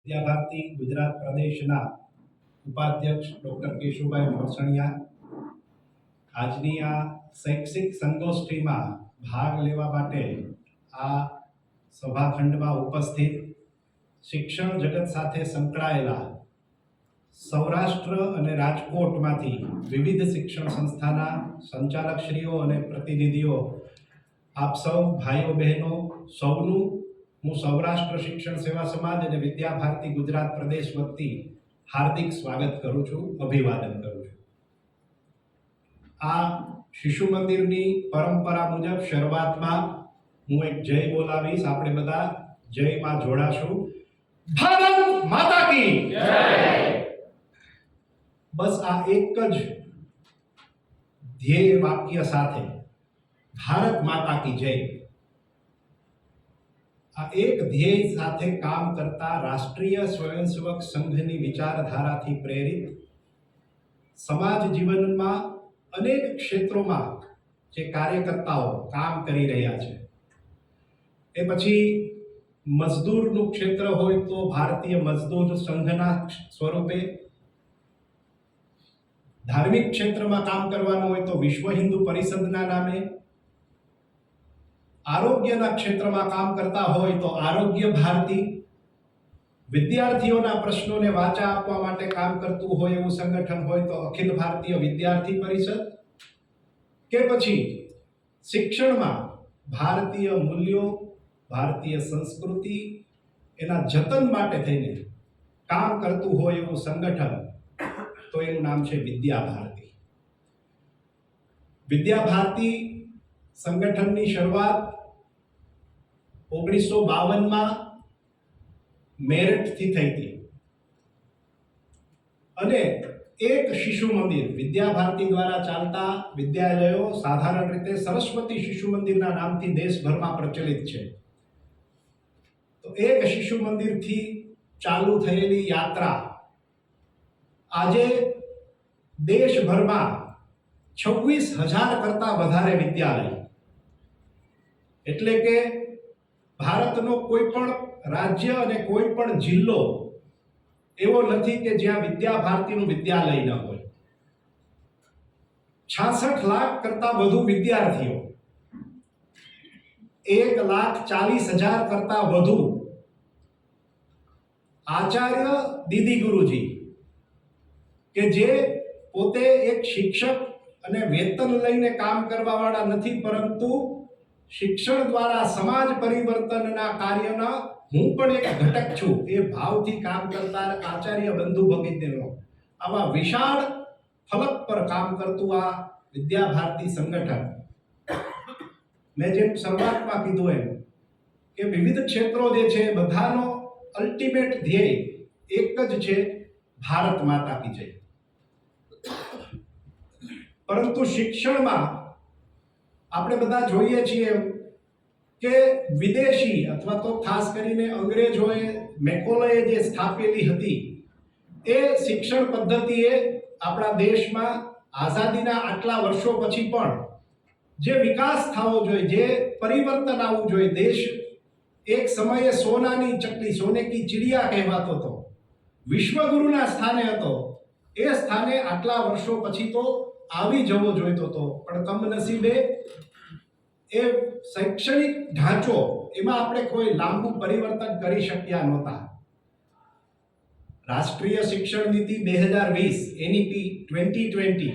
વિદ્યા ભારતી ગુજરાત પ્રદેશના ઉપાધ્યક્ષ ડૉક્ટર કેશુભાઈ મોરસણિયા આજની આ શૈક્ષિક સંગોષ્ઠીમાં ભાગ લેવા માટે આ સભાખંડમાં ઉપસ્થિત શિક્ષણ જગત સાથે સંકળાયેલા સૌરાષ્ટ્ર અને રાજકોટમાંથી વિવિધ શિક્ષણ સંસ્થાના સંચાલકશ્રીઓ અને પ્રતિનિધિઓ, આપ સૌ ભાઈઓ બહેનો સૌનું હું સૌરાષ્ટ્ર શિક્ષણ સેવા સમાજ અને વિદ્યા ભારતી ગુજરાત પ્રદેશ વતી હાર્દિક સ્વાગત કરું છું, અભિવાદન કરું છું. આ શિશુ મંદિરની પરંપરા મુજબ શરૂઆતમાં હું એક જય બોલાવીશ. આપણે બધા જયમાં જોડાશું. ભારત માતા કી જય. બસ આ એક જ ધ્યેય વાક્ય સાથે ભારત માતા કી જય, આ એક ધ્યેય સાથે કામ કરતા રાષ્ટ્રીય સ્વયંસેવક સંઘની વિચારધારાથી પ્રેરિત સમાજ જીવનમાં અનેક ક્ષેત્રોમાં જે કાર્યકર્તાઓ કામ કરી રહ્યા છે, એ પછી મજદૂરનું ક્ષેત્ર હોય તો ભારતીય મજદૂર સંઘના સ્વરૂપે, ધાર્મિક ક્ષેત્રમાં કામ કરવાનું હોય તો વિશ્વ હિન્દુ પરિષદના નામે, આરોગ્યના ક્ષેત્રમાં કામ કરતા હોય તો આરોગ્ય ભારતી, વિદ્યાર્થીઓના પ્રશ્નોને વાચા આપવા માટે કામ કરતું હોય એવું સંગઠન હોય તો અખિલ ભારતીય વિદ્યાર્થી પરિષદ, કે પછી શિક્ષણમાં ભારતીય મૂલ્યો, ભારતીય સંસ્કૃતિ એના જતન માટે થઈને કામ કરતું હોય એવું સંગઠન, તો એનું નામ છે વિદ્યા ભારતી. વિદ્યા ભારતી સંગઠનની શરૂઆત 1952માં મેરઠથી થઈ હતી અને એક શિશુ મંદિર વિદ્યા ભારતી દ્વારા ચાલતા વિદ્યાલયો સાધારણ રીતે સરસ્વતી શિશુ મંદિરના નામથી દેશભરમાં પ્રચલિત છે. તો એક શિશુ મંદિરથી ચાલુ થયેલી યાત્રા આજે દેશભરમાં 26,000 કરતા વધારે વિદ્યાલય, એટલે કે ભારતનો કોઈ પણ રાજ્ય અને કોઈ પણ જિલ્લો એવો નથી કે જ્યાં વિદ્યા ભારતીનું વિદ્યાલય ન હોય. 66 લાખ કરતા વધુ વિદ્યાર્થીઓ, 1,40,000 કરતા વધુ આચાર્ય દીદી ગુરુજી, કે જે પોતે એક શિક્ષક અને વેતન લઈને કામ કરવા વાળા નથી, પરંતુ શિક્ષણ દ્વારા સમાજ પરિવર્તનના કાર્યના હું પણ એક ઘટક છું એ ભાવથી કામ કરતા આચાર્ય બંધુ ભગીરથનો આવા વિશાળ ફલક પર કામ કરતું આ વિદ્યા ભારતી સંગઠન, મેં જેમ શરૂઆતમાં કીધું એમ કે વિવિધ ક્ષેત્રો જે છે બધાનો અલ્ટિમેટ ધ્યેય એક જ છે, ભારત માતા કી જય. પરંતુ શિક્ષણમાં આપણે બધા જોઈએ છીએ કે વિદેશી અથવા તો ખાસ કરીને અંગ્રેજોએ મેકોલેએ જે સ્થાપેલી હતી એ શિક્ષણ પદ્ધતિએ આપણા દેશમાં આઝાદીના આટલા વર્ષો પછી પણ જે વિકાસ થવો જોઈએ, જે પરિવર્તન આવવું જોઈએ, દેશ એક સમયે સોનાની ચકલી, સોને કી ચિડિયા કહેવાતો હતો, વિશ્વગુરુના સ્થાને હતો, એ સ્થાને આટલા વર્ષો પછી તો આવી જવો જોઈતો હતો, પણ કમનસીબે એ શૈક્ષણિક ઢાંચો એમાં આપણે કોઈ લાંબુ પરિવર્તન કરી શક્યા નહોતા. રાષ્ટ્રીય શિક્ષણ નીતિ 2020 એનઈપી 2020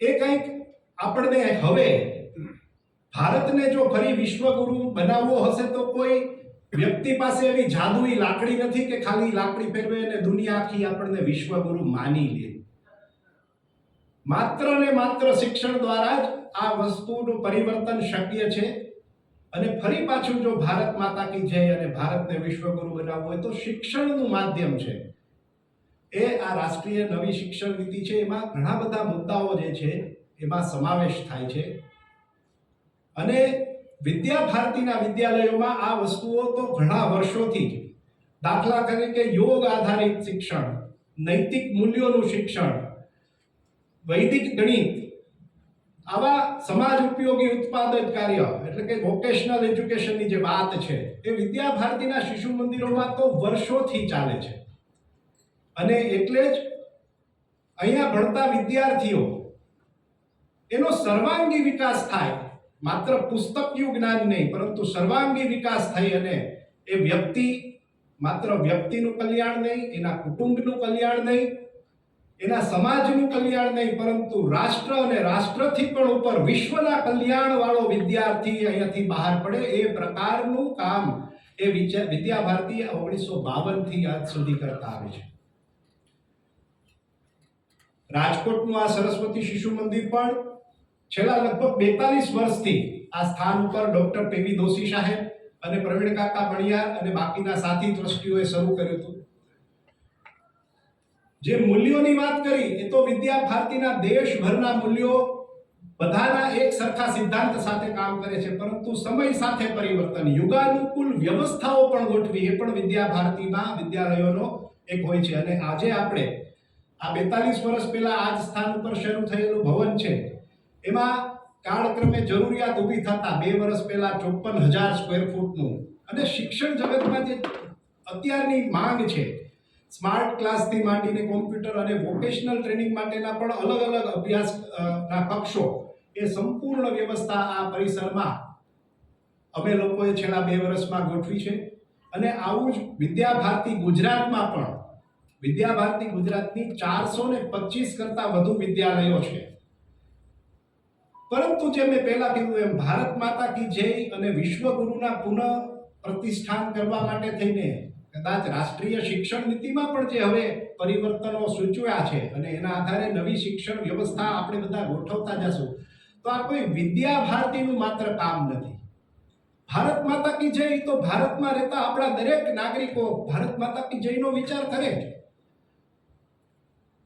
એ કંઈક આપણને હવે ભારતને જો ફરી વિશ્વગુરુ બનાવવો હશે તો કોઈ વ્યક્તિ પાસે એવી જાદુઈ લાકડી નથી કે ખાલી લાકડી ફેરવે અને દુનિયા આખી આપણને વિશ્વગુરુ માની લે. માત્ર ને માત્ર શિક્ષણ દ્વારા જ આ વસ્તુનું પરિવર્તન શક્ય છે. અને ફરી પાછું જો ભારત માતા કી જય અને ભારતને વિશ્વગુરુ બનાવવું હોય તો શિક્ષણનું માધ્યમ છે એ આ રાષ્ટ્રીય નવી શિક્ષણ નીતિ છે. એમાં ઘણા બધા મુદ્દાઓ જે છે એમાં સમાવેશ થાય છે અને વિદ્યા ભારતીના વિદ્યાલયોમાં આ વસ્તુઓ તો ઘણા વર્ષોથી જ, દાખલા તરીકે યોગ આધારિત શિક્ષણ, નૈતિક મૂલ્યોનું શિક્ષણ, વૈદિક ગણિત, આવા સમાજ ઉપયોગી ઉત્પાદન કાર્ય એટલે કે વોકેશનલ એજ્યુકેશનની જે વાત છે એ વિદ્યા ભારતીના શિશુ મંદિરોમાં તો વર્ષોથી ચાલે છે અને એટલે જ અહીંયા ભણતા વિદ્યાર્થીઓ એનો સર્વાંગી વિકાસ થાય, માત્ર પુસ્તકીય જ્ઞાન નહીં પરંતુ સર્વાંગી વિકાસ થઈ અને એ વ્યક્તિ માત્ર વ્યક્તિનું કલ્યાણ નહીં, એના કુટુંબનું કલ્યાણ નહીં, એના સમાજનું કલ્યાણ નહીં પરંતુ રાષ્ટ્ર અને રાષ્ટ્રથી પણ ઉપર વિશ્વના કલ્યાણ વાળો વિદ્યાર્થી અહીંયાથી બહાર પડે એ પ્રકારનું કામ એ વિદ્યા ભારતી 1952 થી આજ સુધી કરતા આવે છે. રાજકોટનું આ સરસ્વતી શિશુ મંદિર પણ છેલ્લા લગભગ 42 વર્ષથી આ સ્થાન ઉપર ડોક્ટર પીવી દોશી સાહેબ અને પ્રવીણ કાકા બણિયાર અને બાકીના સાથી ટ્રસ્ટીઓએ શરૂ કર્યું હતું. જે મૂલ્યોની વાત કરી એ તો વિદ્યા ભારતીના દેશભરના મૂલ્યો બધાના એક સરખા સિદ્ધાંત સાથે કામ કરે છે પરંતુ સમય સાથે પરિવર્તન, યુગાનુકૂળ વ્યવસ્થાઓ પણ ગોઠવી એ પણ વિદ્યા ભારતીમાં વિદ્યાલયોનો એક હોય છે. અને આજે આપણે આ 42 વર્ષ પહેલા આ જ સ્થાન ઉપર શરૂ થયેલું ભવન છે એમાં કાળક્રમે જરૂરિયાત ઊભી થતા 2 વર્ષ પહેલા 54,000 સ્ક્વેર ફૂટનું અને શિક્ષણ જગતમાં જે અત્યારની માંગ છે સ્માર્ટ ક્લાસથી માંડીને કોમ્પ્યુટર અને વોકેશનલ ટ્રેનિંગ માટેના પણ અલગ અલગ અભ્યાસના કક્ષો એ સંપૂર્ણ વ્યવસ્થા આ પરિસરમાં અમે લોકોએ છેલ્લા 2 વર્ષમાં ગોઠવી છે. અને આવું જ વિદ્યા ભારતી ગુજરાતમાં પણ વિદ્યા ભારતી ગુજરાતની 425 કરતા વધુ વિદ્યાલયો છે. પરંતુ જે મેં પહેલા કીધું એમ ભારત માતા કી જય અને વિશ્વગુરુના પુનઃ પ્રતિષ્ઠાન કરવા માટે થઈને કદાચ રાષ્ટ્રીય શિક્ષણ નીતિમાં પણ જે હવે પરિવર્તનો સૂચવ્યા છે અને એના આધારે નવી શિક્ષણ વ્યવસ્થા આપણે બધા ગોઠવતા જશું તો આ કોઈ વિદ્યા ભારતીનું માત્ર કામ નથી. ભારત માતા કી જય તો ભારતમાં રહેતા આપણા દરેક નાગરિકો ભારત માતા કી જયનો વિચાર કરે છે.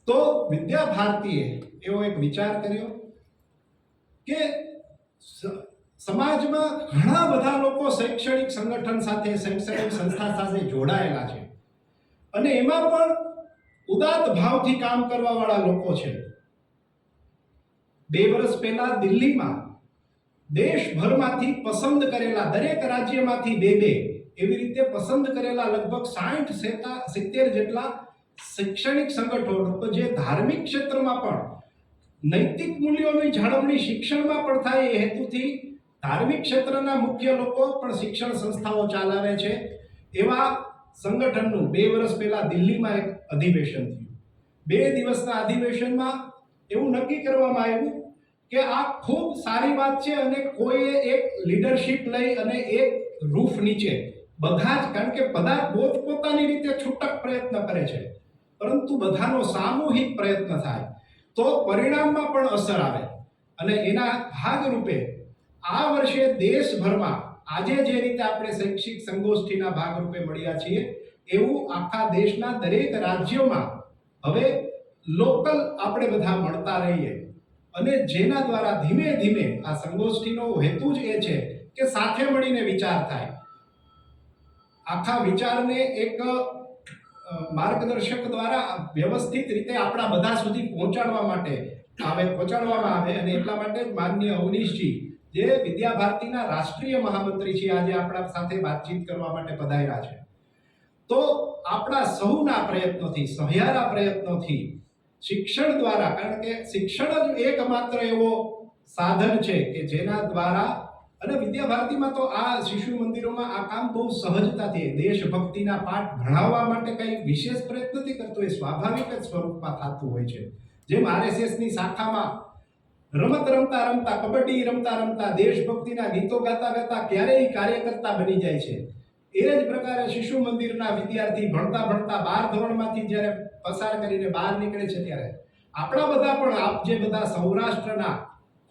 તો વિદ્યા ભારતીએ એવો એક વિચાર કર્યો કે સમાજમાં ઘણા બધા લોકો શૈક્ષણિક સંગઠન સાથે, શૈક્ષણિક સંસ્થા સાથે જોડાયેલા છે અને એમાં પણ ઉદાત્ત ભાવથી કામ કરવા વાળા લોકો છે. 2 વર્ષ પહેલા દિલ્હીમાં દેશભરમાંથી પસંદ કરેલા દરેક રાજ્યમાંથી 2 એવી રીતે પસંદ કરેલા લગભગ 60-70 જેટલા શૈક્ષણિક સંગઠનો જે ધાર્મિક ક્ષેત્રમાં પણ નૈતિક મૂલ્યોની જાળવણી શિક્ષણમાં પણ થાય એ હેતુથી ધાર્મિક ક્ષેત્રના મુખ્ય લોકો પણ શિક્ષણ સંસ્થાઓ ચલાવે છે એવા સંગઠનનું 2 વર્ષ પહેલા દિલ્હીમાં એક અધિવેશન થયું. 2 દિવસના અધિવેશનમાં એવું નક્કી કરવામાં આવ્યું કે આ ખૂબ સારી વાત છે અને કોઈએ એક લીડરશિપ લઈ અને એક રૂફ નીચે બધા જ, કારણ કે બધા પોતપોતાની રીતે છૂટક પ્રયત્ન કરે છે પરંતુ બધાનો સામૂહિક પ્રયત્ન થાય તો પરિણામમાં પણ અસર આવે. અને એના ભાગરૂપે આ વર્ષે દેશભરમાં આજે જે રીતે આપણે શૈક્ષિક સંગોષ્ઠીના ભાગરૂપે મળ્યા છીએ એવું આખા દેશના દરેક રાજ્યોમાં હવે લોકલ આપણે બધા મળતા રહીએ અને જેના દ્વારા ધીમે ધીમે આ સંગોષ્ઠીનો હેતુ જ એ છે કે સાથે મળીને વિચાર થાય. આખા વિચારને એક માર્ગદર્શક દ્વારા વ્યવસ્થિત રીતે આપણા બધા સુધી પહોંચાડવામાં આવે અને એટલા માટે માનનીય અવનીશજી જે વિદ્યા ભારતીના રાષ્ટ્રીય મહામંત્રી છે આજે આપણા સાથે વાતચીત કરવા માટે પધાર્યા છે. તો આપણા સૌના પ્રયત્નોથી, સહિયારા પ્રયત્નોથી શિક્ષણ દ્વારા, કારણ કે શિક્ષણ જ એકમાત્ર એવો સાધન છે કે જેના દ્વારા, અને વિદ્યા ભારતીમાં તો આ શિશુ મંદિરોમાં આ કામ બહુ સહજતાથી દેશભક્તિના પાઠ ભણાવવા માટે કંઈ વિશેષ પ્રયત્ન નથી કરતો, એ સ્વાભાવિક જ સ્વરૂપમાં થતું હોય છે. જેમ RSSની શાખામાં રમત રમતા રમતા, કબડ્ડી રમતા રમતા, દેશભક્તિના ગીતો ગાતા ગાતા ક્યારેય કાર્યકર્તા બની જાય છે એ જ પ્રકારે શિશુ મંદિરના વિદ્યાર્થી ભણતા ભણતા 12 ધોરણમાંથી જ્યારે પસાર કરીને બહાર નીકળે છે ત્યારે આપણા બધા પણ, આપ જે બધા સૌરાષ્ટ્રના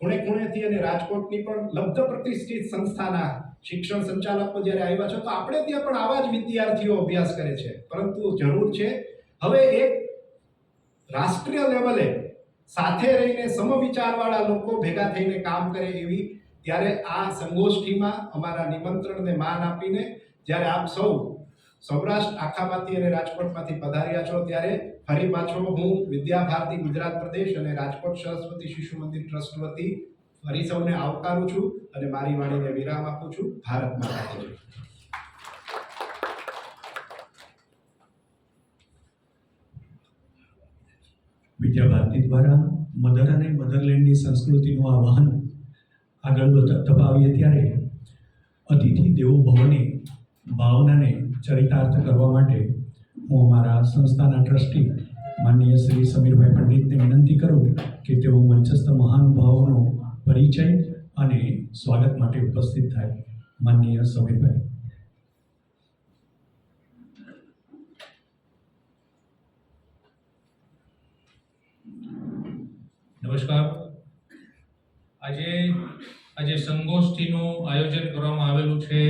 ખૂણે ખૂણેથી અને રાજકોટની પણ લબ્ધ પ્રતિષ્ઠિત સંસ્થાના શિક્ષણ સંચાલકો જ્યારે આવ્યા છે તો આપણે ત્યાં પણ આવા જ વિદ્યાર્થીઓ અભ્યાસ કરે છે. પરંતુ જરૂર છે હવે એક રાષ્ટ્રીય લેવલે સાથે રહીને સમવિચારવાળા લોકો ભેગા થઈને કામ કરે એવી. ત્યારે આ સંગોષ્ઠીમાં અમારા નિમંત્રણને માન આપીને જ્યારે આપ સૌ સૌરાષ્ટ્ર આખામાંથી અને રાજકોટમાંથી પધાર્યા છો ત્યારે ફરી પાછો હું વિદ્યા ભારતી ગુજરાત પ્રદેશ અને રાજકોટ સરસ્વતી શિશુ મંદિર ટ્રસ્ટ વતી ફરી સૌને આવકારું છું અને મારી વાણીને વિરામ આપું છું. ભારત માતા કી જય. વિદ્યા ભારતી દ્વારા મધર અને મધરલેન્ડની સંસ્કૃતિનું આ વહન આગળ ધપાવીએ ત્યારે અતિથિ દેવો ભવની ભાવનાને ચરિતાર્થ કરવા માટે હું અમારા સંસ્થાના ટ્રસ્ટી માનનીય શ્રી સમીરભાઈ પંડિતને વિનંતી કરું કે તેઓ મંચસ્થ મહાનુભાવોનો પરિચય અને સ્વાગત માટે ઉપસ્થિત થાય. માનનીય સમીરભાઈ. નમસ્કાર. આજે સંગોષ્ઠીનું આયોજન કરવામાં આવેલું છે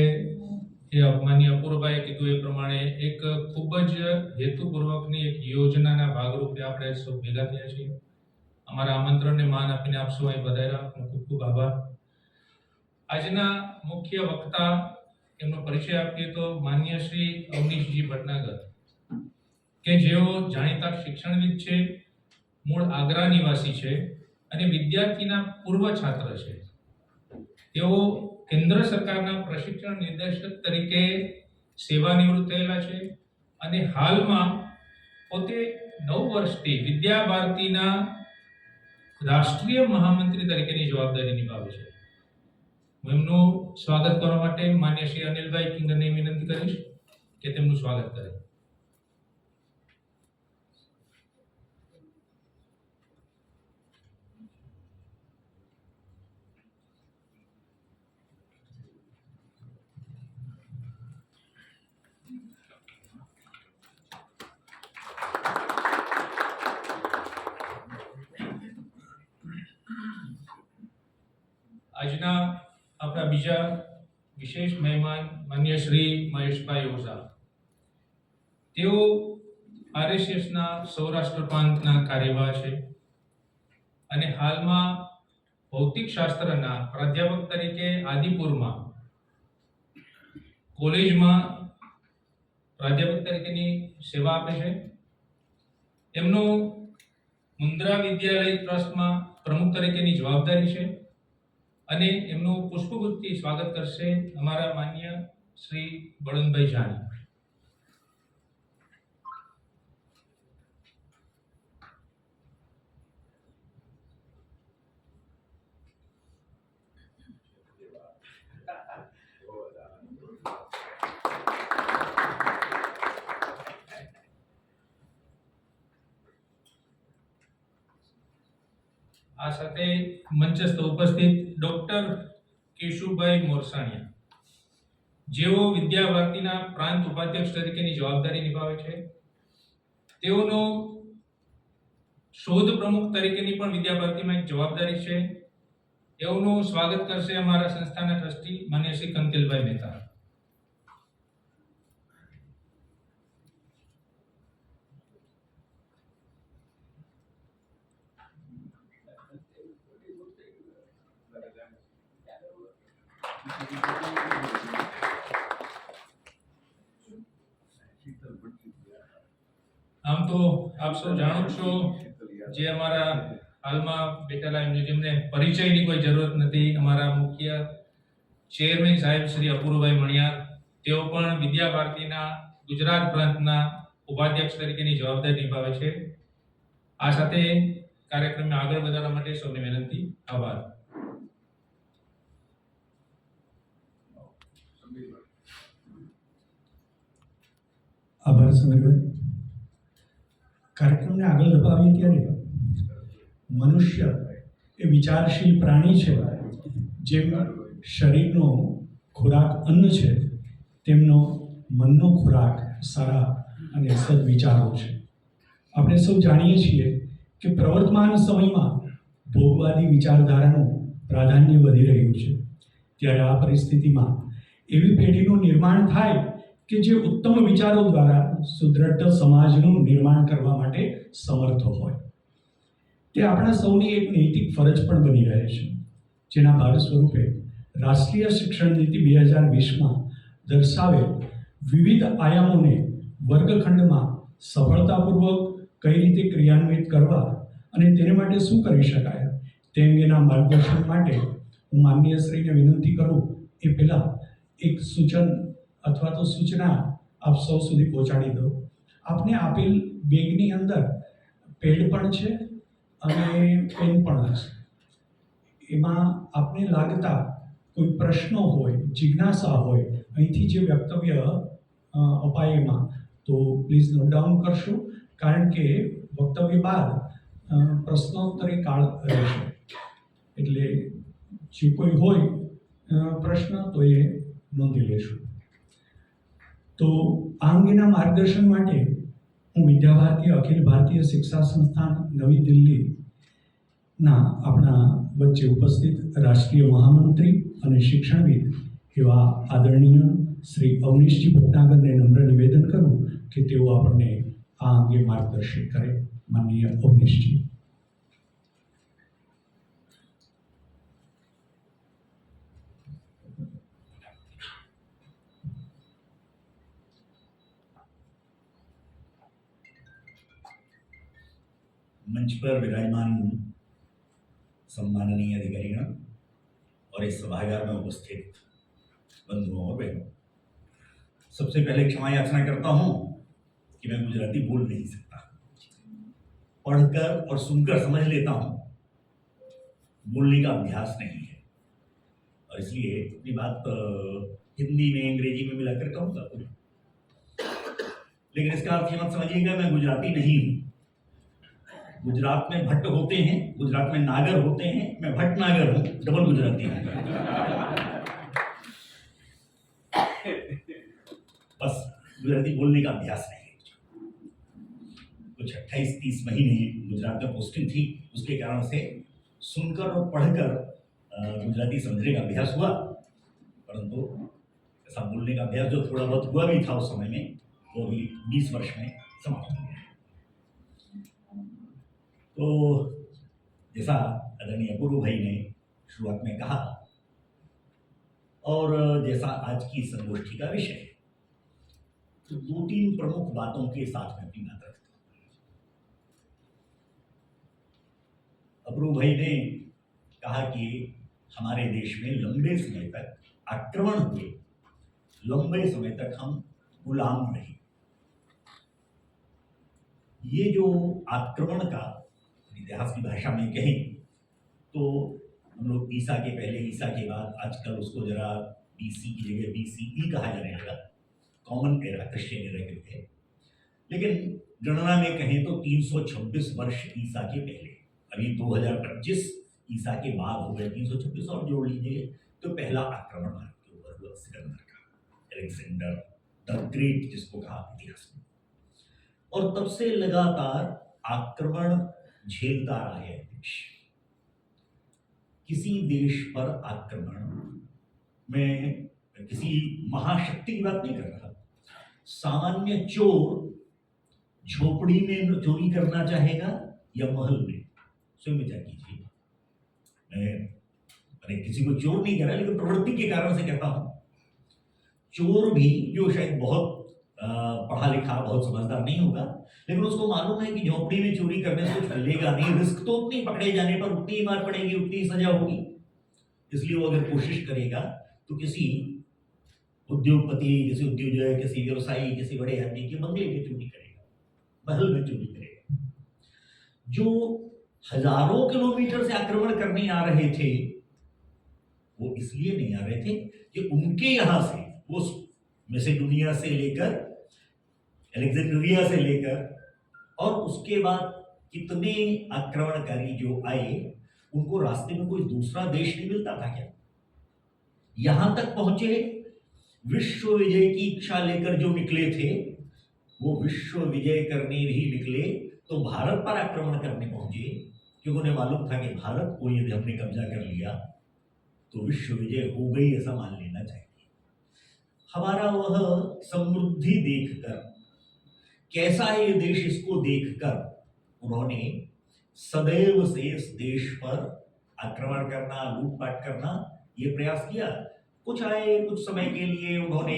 એ માનનીય અપૂર્વભાઈએ કીધું એ પ્રમાણે એક ખૂબ જ હેતુપૂર્વકની એક યોજનાના ભાગરૂપે આપણે સૌ ભેગા થયા છીએ. અમારા આમંત્રણને માન આપીને આપ સૌ અહીં પધાર્યા, આપનો ખૂબ ખૂબ આભાર. આજના મુખ્ય વક્તા, એમનો પરિચય આપીએ તો માનનીય શ્રી અવનીશજી ભટનાગર, કે જેઓ જાણીતા શિક્ષણવિદ છે, મૂળ આગ્રા નિવાસી છે અને વિદ્યાર્થીના પૂર્વ છાત્ર છે. તેઓ કેન્દ્ર સરકારના પ્રશિક્ષણ નિર્દેશક તરીકે સેવા નિવૃત્ત થયેલા છે અને હાલમાં પોતે 9 વર્ષથી વિદ્યા ભારતીના રાષ્ટ્રીય મહામંત્રી તરીકેની જવાબદારી નિભાવે છે. હું એમનું સ્વાગત કરવા માટે માન્ય શ્રી અનિલભાઈ કિંગરને વિનંતી કરીશ કે તેમનું સ્વાગત કરે. આજના આપણા બીજા વિશેષ મહેમાન માન્ય શ્રી મહેશભાઈ ઓઝા, તેઓ આરએસએસના સૌરાષ્ટ્ર પ્રાંતના કાર્યવાહ છે અને હાલમાં ભૌતિક શાસ્ત્રના પ્રાધ્યાપક તરીકે આદિપુરમાં કોલેજમાં પ્રાધ્યાપક તરીકેની સેવા આપે છે. એમનું મુન્દ્રા વિદ્યાલય ટ્રસ્ટમાં પ્રમુખ તરીકેની જવાબદારી છે અને એમનું પુષ્પગુચ્છથી સ્વાગત કરશે અમારા માન્ય શ્રી બળવંતભાઈ જાની. આ સાથે મંચસ્થ ઉપસ્થિત ડોક્ટર કેશુભાઈ મોરસાણીયા, જેઓ વિદ્યા ભારતીના પ્રાંત ઉપાધ્યક્ષ તરીકેની જવાબદારી નિભાવે છે. તેઓનો શોધ પ્રમુખ તરીકેની પણ વિદ્યા ભારતીમાં એક જવાબદારી છે. તેઓનું સ્વાગત કરશે અમારા સંસ્થાના ટ્રસ્ટી માન્ય શ્રી કંતિલભાઈ મહેતા. આમ તો આપ સૌ જાણો છો, જે અમારા હાલમાં બેઠેલા એમને જેમને પરિચયની કોઈ જરૂરત નથી, અમારા મુખ્ય ચેરમેન સાહેબ શ્રી અપૂર્વભાઈ મણિયાર, તેઓ પણ વિદ્યા ભારતીના ગુજરાત પ્રાંતના ઉપાધ્યક્ષ તરીકેની જવાબદારી નિભાવે છે. આ સાથે કાર્યક્રમને આગળ વધારવા માટે સૌને વિનંતી. આભાર. આભાર સમીરભાઈ. કાર્યક્રમને આગળ ધપાવીએ ત્યારે મનુષ્ય એ વિચારશીલ પ્રાણી છે. જેમ શરીરનો ખોરાક અન્ન છે, તેમનો મનનો ખોરાક સારા અને સદવિચારો છે. આપણે સૌ જાણીએ છીએ કે પ્રવર્તમાન સમયમાં ભોગવાદી વિચારધારાનું પ્રાધાન્ય વધી રહ્યું છે. ત્યારે આ પરિસ્થિતિમાં એવી પેઢીનું નિર્માણ થાય કે જે ઉત્તમ વિચારો દ્વારા સુદ્રઢ સમાજનું નિર્માણ કરવા માટે સમર્થ હોય, તે આપણા સૌની એક નૈતિક ફરજ પણ બની રહે છે. જેના ભાગ સ્વરૂપે રાષ્ટ્રીય શિક્ષણ નીતિ 2020માં દર્શાવેલ વિવિધ આયામોને વર્ગખંડમાં સફળતાપૂર્વક કઈ રીતે ક્રિયાન્વિત કરવા અને તેને માટે શું કરી શકાય તે અંગેના માર્ગદર્શન માટે હું માનનીય શ્રીને વિનંતી કરું એ પહેલાં એક સૂચન અથવા તો સૂચના આપ સૌ સુધી પહોંચાડી દો. આપને આપેલ બેગની અંદર પેડ પણ છે અને પેન પણ છે. એમાં આપને લાગતા કોઈ પ્રશ્નો હોય, જિજ્ઞાસા હોય, અહીંથી જે વક્તવ્ય અપાય એમાં, તો પ્લીઝ નોટ ડાઉન કરશો, કારણ કે વક્તવ્ય બાદ પ્રશ્નોત્તરી કાળ રહેશે. એટલે જે કોઈ હોય પ્રશ્ન તો એ નોંધી લેશું. તો આ અંગેના માર્ગદર્શન માટે હું વિદ્યાભારતી અખિલ ભારતીય શિક્ષા સંસ્થાન નવી દિલ્હીના આપણા વચ્ચે ઉપસ્થિત રાષ્ટ્રીય મહામંત્રી અને શિક્ષણવિદ એવા આદરણીય શ્રી અવનીશજી ભટનાગરને નમ્ર નિવેદન કરું કે તેઓ આપણને આ અંગે માર્ગદર્શન કરે. માનનીય અવનીશજી. मंच पर विराजमान सम्माननीय अधिकारीगण और इस सभागार में उपस्थित बंधुओं और बहनों, सबसे पहले क्षमा याचना करता हूं कि मैं गुजराती बोल नहीं सकता. पढ़कर और सुनकर समझ लेता हूं, बोलने का अभ्यास नहीं है, और इसलिए अपनी बात हिंदी में अंग्रेजी में मिलाकर कहूँगा. लेकिन इसका अर्थ ये मत समझिएगा मैं गुजराती नहीं हूँ. गुजरात में भट्ट होते हैं, गुजरात में नागर होते हैं, मैं भटनागर हूँ, डबल गुजराती हूँ. बस गुजराती बोलने का अभ्यास नहीं है. कुछ 28-30 महीने गुजरात में पोस्टिंग थी, उसके कारण से सुनकर और पढ़कर गुजराती समझने का अभ्यास हुआ, परंतु ऐसा बोलने का अभ्यास जो थोड़ा बहुत हुआ भी था उस समय में, वो भी 20 वर्ष में समाप्त हो गया. तो जैसा आदरणीय अपूर्व भाई ने शुरुआत में कहा, और जैसा आज की संगोष्ठी का विषय है, तो 2-3 प्रमुख बातों के साथ में अपनी बात रखता हूं. अपूर्व भाई ने कहा कि हमारे देश में लंबे समय तक आक्रमण हुए, लंबे समय तक हम गुलाम रहे. ये जो आक्रमण का इतिहास की भाषा में कहें तो हम लोग ईसा के पहले, ईसा के बाद, आजकल उसको जरा BC की जगह BCE कहा जाने लगा, कॉमन एरा, क्रिश्चियन एरा कहते हैं. लेकिन गणना में कहें तो 326 वर्ष ईसा के पहले, अभी 2025 ईसा के बाद हो गए, 326 और जोड़ लीजिए तो पहला आक्रमण भारत के ऊपर हुआ सिकंदर का, अलेक्जेंडर द ग्रेट जिसको कहा इतिहास में. और तब से लगातार आक्रमण झेलता रहा है देश. किसी देश पर आक्रमण, मैं किसी महाशक्ति की बात नहीं कर रहा, सामान्य चोर झोपड़ी में चोरी करना चाहेगा या महल में? स्वयं विचार कीजिए. मैं किसी को चोर नहीं कह रहा, लेकिन प्रवृत्ति के कारण से कहता हूं. चोर भी जो शायद बहुत पढ़ा लिखा, बहुत समझदार नहीं होगा, लेकिन उसको मालूम है कि झोपड़ी में चोरी करने से कुछ मिलेगा नहीं, रिस्क तो उतनी पकड़े जाने पर उतनी ही मार पड़ेगी, उतनी ही सजा होगी. इसलिए वो अगर कोशिश करेगा तो किसी उद्योगपति, किसी उद्योजक, किसी व्यवसायी, किसी बड़े आदमी के बंगले में चोरी करेगा, महल में चोरी करेगा. जो हजारों किलोमीटर से आक्रमण करने आ रहे थे वो इसलिए नहीं आ रहे थे कि उनके यहां से, वो मैसेडोनिया से लेकर, अलेक्जेंड्रिया से लेकर, और उसके बाद कितने आक्रमणकारी जो आए, उनको रास्ते में कोई दूसरा देश नहीं मिलता था क्या? यहां तक पहुंचे, विश्व विजय की इच्छा लेकर जो निकले थे वो विश्व विजय करने भी निकले तो भारत पर आक्रमण करने पहुंचे, क्योंकि उन्हें मालूम था कि भारत को यदि हमने कब्जा कर लिया तो विश्व विजय हो गई, ऐसा मान लेना चाहिए. हमारा वह समृद्धि देखकर, कैसा है ये देश, इसको देखकर उन्होंने सदैव से इस देश पर आक्रमण करना, लूटपाट करना, ये प्रयास किया. कुछ आए, कुछ समय के लिए उन्होंने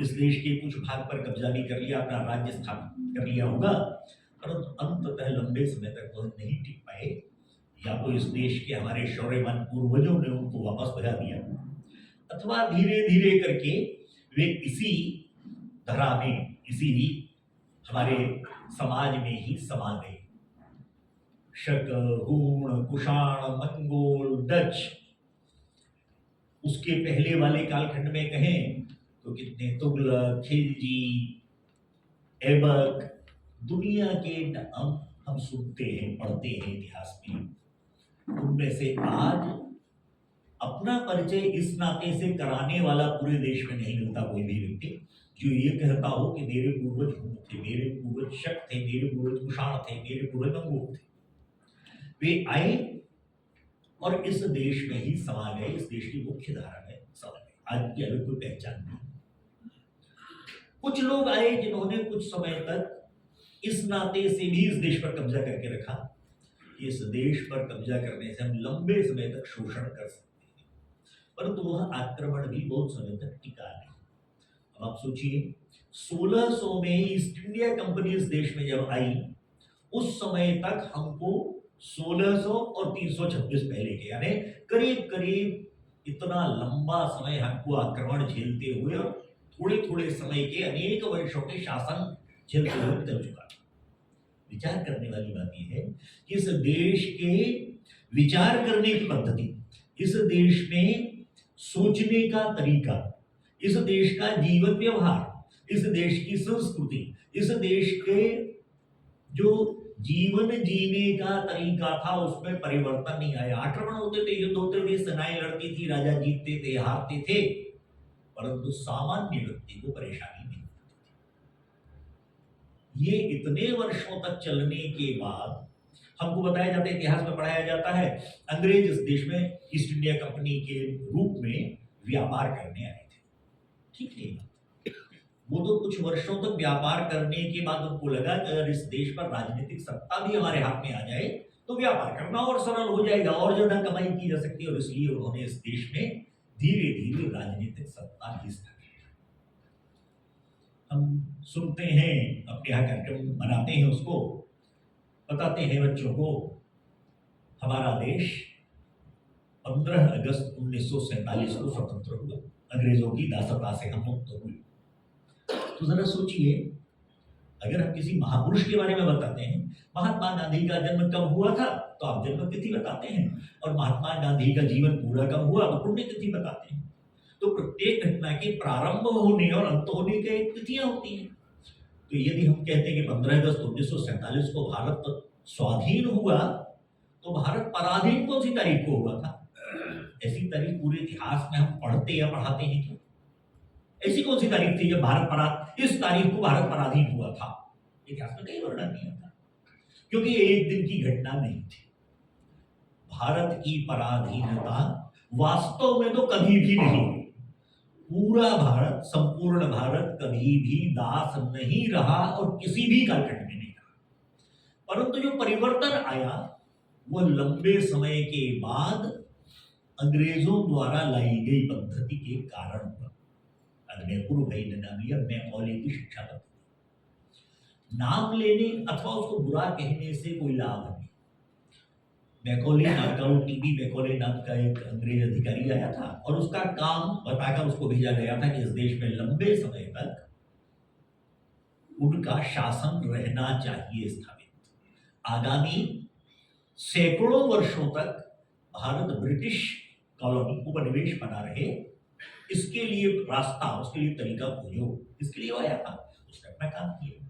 इस देश के कुछ भाग पर कब्जा भी कर लिया, अपना राज्य स्थापित कर लिया होगा, परंतु अंततः लंबे समय तक वह नहीं टिक पाए. या तो इस देश के हमारे शौर्यवान पूर्वजों ने उनको वापस भगा दिया, अथवा धीरे धीरे करके वे इसी धरा में, इसी हमारे समाज में ही समा गए। शक, हूण, कुषाण, मंगोल, डच, उसके पहले वाले कालखंड में कहें तो कितने तुगलक, खिलजी, ऐबक, दुनिया के नाम हम सुनते हैं, पढ़ते हैं इतिहास में। उनमें से आज अपना परिचय इस नाते से कराने वाला पूरे देश में नहीं मिलता कोई भी व्यक्ति जो ये कहता हो कि मेरे पूर्वज हूण थे, मेरे पूर्वज शक थे, मेरे पूर्वज कुषाण थे, मेरे पूर्वज मंगोल थे। वे आए और इस देश में ही समा गए, इस देश की मुख्य धारा में समा गए। आज की अलग कोई पहचान नहीं। कुछ लोग आए जिन्होंने कुछ समय तक इस नाते से भी इस देश पर कब्जा करके रखा। इस देश पर कब्जा करने से हम लंबे समय तक शोषण कर सकते हैं, परंतु वह आक्रमण भी बहुत समय तक टिका नहीं। अब आप सोचिए, 1600 में ईस्ट इंडिया कंपनी इस देश में जब आई, उस समय तक हमको 1600 और 326 पहले के, यानी करीब करीब इतना लंबा समय हमको आक्रमण झेलते हुए और थोड़े थोड़े समय के अनेक वर्षों के शासन झेलते हुए निकल चुका। विचार करने वाली बात यह है कि इस देश के विचार करने की पद्धति, इस देश में सोचने का तरीका, इस देश का जीवन व्यवहार, इस देश की संस्कृति, इस देश के जो जीवन जीने का तरीका था उसमें परिवर्तन नहीं आया। आक्रमण होते थे, युद्ध होते थे, सेनाएं लड़ती थी, राजा जीतते थे, हारते थे, परंतु सामान्य व्यक्ति को परेशानी नहीं। ये इतने वर्षों तक चलने के बाद हमको बताया जाता है, इतिहास में पढ़ाया जाता है, अंग्रेज इस देश में ईस्ट इंडिया कंपनी के रूप में व्यापार करने आए थे। ठीक है, वो तो कुछ वर्षों तक व्यापार करने के बाद उनको लगा कि अगर इस देश पर राजनीतिक सत्ता भी हमारे हाथ में आ जाए तो व्यापार करना और सरल हो जाएगा, और ज्यादा कमाई की जा सकती है, और इसलिए उन्होंने इस देश में धीरे धीरे राजनीतिक सत्ता की स्थापना। हम सुनते हैं, अपने यहाँ कार्यक्रम बनाते हैं, उसको बताते हैं बच्चों को, हमारा देश 15 अगस्त 1947 को स्वतंत्र हुआ, अंग्रेजों की दासता से हम मुक्त हुए। तो जरा सोचिए, अगर हम किसी महापुरुष के बारे में बताते हैं, महात्मा गांधी का जन्म कब हुआ था तो आप जन्म तिथि बताते हैं, और महात्मा गांधी का जीवन पूरा कब हुआ तो पुण्य तिथि बताते हैं। तो प्रत्येक घटना के प्रारंभ होने और अंत होने की एक तिथियां होती हैं। तो यदि हम कहते हैं कि 15 अगस्त 1947 को भारत स्वाधीन हुआ, तो भारत पराधीन कौन सी तारीख को हुआ था? ऐसी तारीख पूरे इतिहास में हम पढ़ते या पढ़ाते हैं क्या? ऐसी कौन सी तारीख थी जब इस तारीख को भारत पराधीन हुआ था? इतिहास में कहीं वर्णन नहीं आता, क्योंकि एक दिन की घटना नहीं थी। भारत की पराधीनता वास्तव में तो कभी भी नहीं हुई। पूरा भारत, संपूर्ण भारत कभी भी दास नहीं रहा और किसी भी कालखंड में नहीं रहा, परंतु जो परिवर्तन आया वो लंबे समय के बाद अंग्रेजों द्वारा लाई गई पद्धति के कारण हुआ। पूर्व भाई ने नाम लिया मैकॉले की शिक्षा पद्धति। नाम लेने अथवा उसको बुरा कहने से कोई लाभ नहीं। मैकॉले नाम का, टीबी मैकॉले नाम का एक अंग्रेज अधिकारी आया था और उसका काम बताकर उसको भेजा गया था कि इस देश में लंबे समय तक उनका शासन रहना चाहिए स्थापित। आगामी सैकड़ों वर्षों तक भारत ब्रिटिश कॉलोनी, उपनिवेश बना रहे, इसके लिए रास्ता, उसके लिए तरीका खोजो, इसके लिए आया था, उसने अपना काम किया।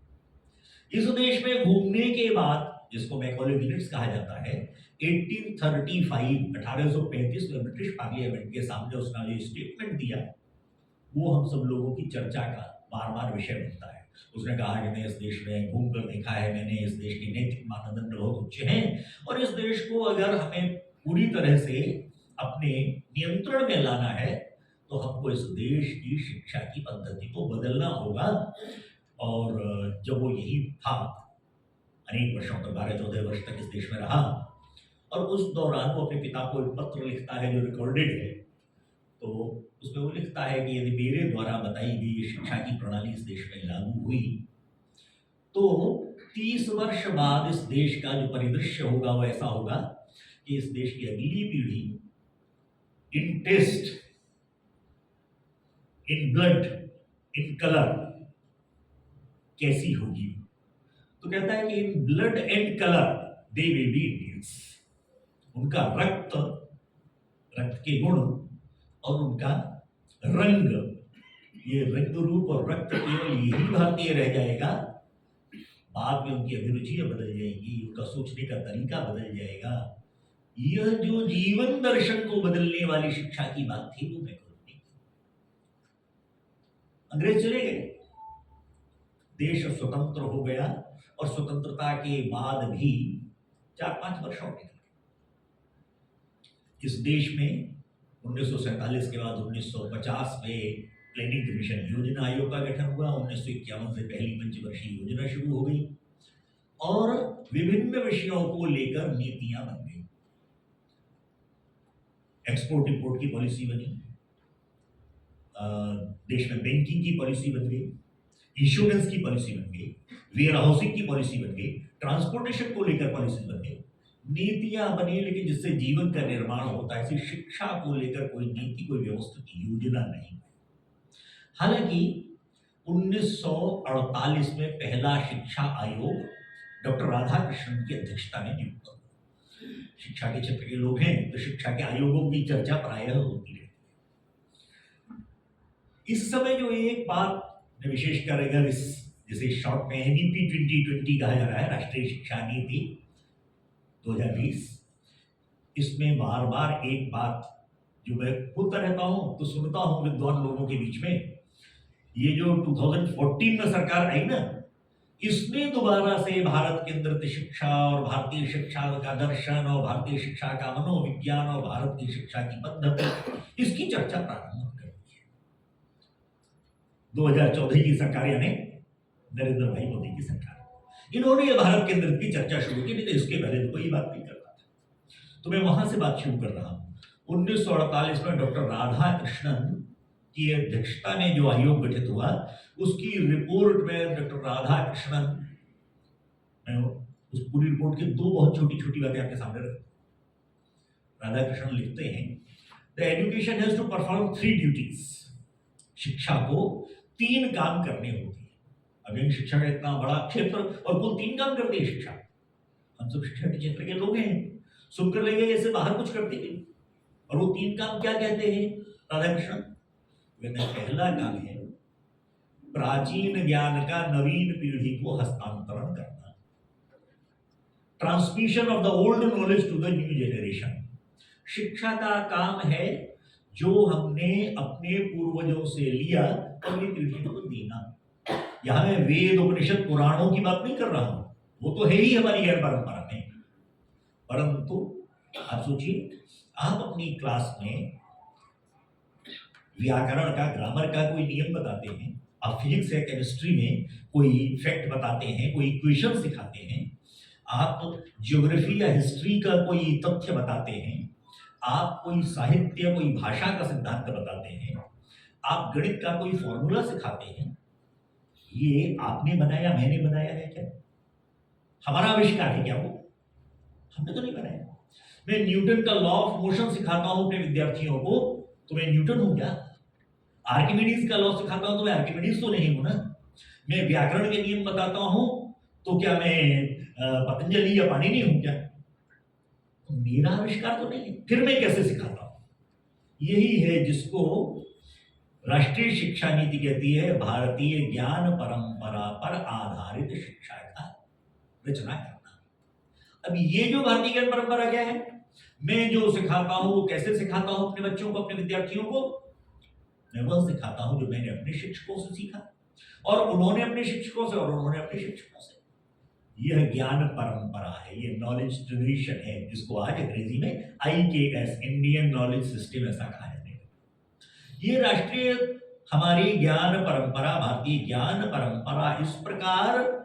इस देश में घूमने के बाद, जिसको मैकॉले मिनट्स कहा जाता है, 1835 में ब्रिटिश पार्लियामेंट के सामने उसने जो स्टेटमेंट दिया, वो हम सब लोगों की चर्चा का बार बार विषय बनता है। उसने कहा कि मैं इस देश में घूमकर देखा है, मैंने इस देश के नैतिक मानदंड बहुत उच्च हैं, और इस देश को अगर हमें पूरी तरह से अपने नियंत्रण में लाना है तो हमको इस देश की शिक्षा की पद्धति को बदलना होगा। और जब वो यही था, अनेक वर्षों तक, 12-14 वर्ष तक इस देश में रहा, और उस दौरान वो अपने पिता को एक पत्र लिखता है जो रिकॉर्डेड है। तो उसमें वो लिखता है कि यदि मेरे द्वारा बताई गई ये शिक्षा की प्रणाली इस देश में लागू हुई तो 30 वर्ष बाद इस देश का जो परिदृश्य होगा वो ऐसा होगा कि इस देश की अगली पीढ़ी in taste, in blood, in colour कैसी होगी। तो कहता है कि in blood and colour they will be Indians. उनका रक्त, रक्त के गुण और उनका रंग, ये रंग रूप और रक्त केवल यही भारतीय रह जाएगा। बाद में उनकी अभिरुचियां बदल जाएंगी, उनका सोचने का तरीका बदल जाएगा। यह जो जीवन दर्शन को बदलने वाली शिक्षा की बात थी वो मैं करूँ नहीं। अंग्रेज चले गए, देश स्वतंत्र हो गया और स्वतंत्रता के बाद भी 4-5 वर्ष और निकल गए। इस देश में 1947 के बाद 1950 में प्लानिंग कमीशन योजना आयोग का गठन हुआ। 1951 से पहली पंचवर्षीय योजना शुरू हो गई और विभिन्न विषयों को लेकर नीतियां बन गई। एक्सपोर्ट इंपोर्ट की पॉलिसी बनी, देश में बैंकिंग की पॉलिसी बन गई, इंश्योरेंस की पॉलिसी बन गई, वेयर हाउसिंग की पॉलिसी बन गई, ट्रांसपोर्टेशन को लेकर पॉलिसी बन गई, नीतियां बनी। लेकिन जिससे जीवन का निर्माण होता है, ऐसी शिक्षा को लेकर कोई नीति, कोई व्यवस्थित योजना नहीं। हालांकि 1948 में पहला शिक्षा आयोग डॉक्टर राधाकृष्णन की अध्यक्षता में नियुक्त हुआ। शिक्षा के क्षेत्र के लोग हैं तो शिक्षा के आयोगों की चर्चा प्रायः होती रहती है। इस समय जो एक बात मैं विशेषकर अगर इस जिसे शॉर्ट में एनईपी 2020 कहा जा रहा है, राष्ट्रीय शिक्षा नीति 2020, इसमें बार बार एक बात जो मैं बोलता रहता हूं तो सुनता हूं विद्वान लोगों के बीच में, ये जो 2014 में सरकार आई ना, इसने दोबारा से भारत केंद्रित शिक्षा और भारतीय शिक्षा का दर्शन और भारतीय शिक्षा का मनोविज्ञान और भारत की शिक्षा की पद्धति, इसकी चर्चा प्रारंभ कर दी है। 2014 की सरकार यानी नरेंद्र भाई मोदी की सरकार, इन्होंने ये भारत केंद्रित की चर्चा शुरू की, नहीं तो इसके पहले तो कोई बात नहीं करता था। तो मैं वहां से बात शुरू कर रहा हूं। 1948 में डॉक्टर राधाकृष्णन की अध्यक्षता में जो आयोग गठित हुआ, उसकी रिपोर्ट में डॉक्टर राधाकृष्णन, मैं उस पूरी रिपोर्ट की 2 बहुत छोटी छोटी बातें आपके सामने रखता हूं। राधाकृष्णन लिखते हैं, the education has to perform 3 duties. शिक्षा को 3 काम करने होते हैं। अभी शिक्षा का इतना बड़ा क्षेत्र और कुल 3 काम करती है शिक्षा। हम सब शिक्षा के क्षेत्र के लोग हैं, सुनकर लेंगे जैसे बाहर कुछ करते नहीं। और वो 3 काम क्या कहते हैं राधाकृष्णन? पहला काम है प्राचीन ज्ञान का नवीन पीढ़ी को हस्तांतरण करना, transmission of the old knowledge to the new generation. शिक्षा का काम है जो हमने अपने पूर्वजों से लिया अगली पीढ़ी को देना। यहां मैं वेद, उपनिषद, पुराणों की बात नहीं कर रहा हूं, वो तो है ही हमारी गैर परंपरा में। परंतु आप सोचिए, आप अपनी क्लास में व्याकरण का, ग्रामर का कोई नियम बताते हैं, आप फिजिक्स या केमिस्ट्री में कोई फैक्ट बताते हैं, कोई इक्वेशन सिखाते हैं, आप ज्योग्राफी या हिस्ट्री का कोई तथ्य बताते हैं, आप कोई साहित्य, कोई भाषा का सिद्धांत बताते हैं, आप गणित का कोई फॉर्मूला सिखाते हैं। ये आपने बनाया, मैंने बनाया है क्या? हमारा आविष्कार है क्या वो? हमने तो नहीं बनाया। मैं न्यूटन का लॉ ऑफ मोशन सिखाता हूं अपने विद्यार्थियों को, तो मैं न्यूटन हूं क्या? आर्किमिडीज का लॉ सिखाता हूं तो मैं आर्किमिडीज तो नहीं हूं ना। मैं व्याकरण के नियम बताता हूं तो क्या मैं पतंजलि या पाणिनि हूं क्या? तो मेरा आविष्कार तो नहीं है, फिर मैं कैसे सिखाता हूं? यही है जिसको राष्ट्रीय शिक्षा नीति कहती है, भारतीय ज्ञान परंपरा पर आधारित शिक्षा का रचना करना। अब ये जो भारतीय ज्ञान परंपरा क्या है, मैं जो सिखाता हूं वो कैसे सिखाता हूं अपने बच्चों को, अपने विद्यार्थियों को? मैं वह सिखाता हूं जो मैंने अपने शिक्षकों से सीखा और उन्होंने अपने शिक्षकों से और उन्होंने अपने शिक्षकों से। यह ज्ञान परंपरा है, ये नॉलेज ट्रेडिशन है, जिसको आज अंग्रेजी में IKS, इंडियन नॉलेज सिस्टम ऐसा कहा जाता है। ये राष्ट्रीय हमारी ज्ञान परंपरा, भारतीय ज्ञान परंपरा इस प्रकार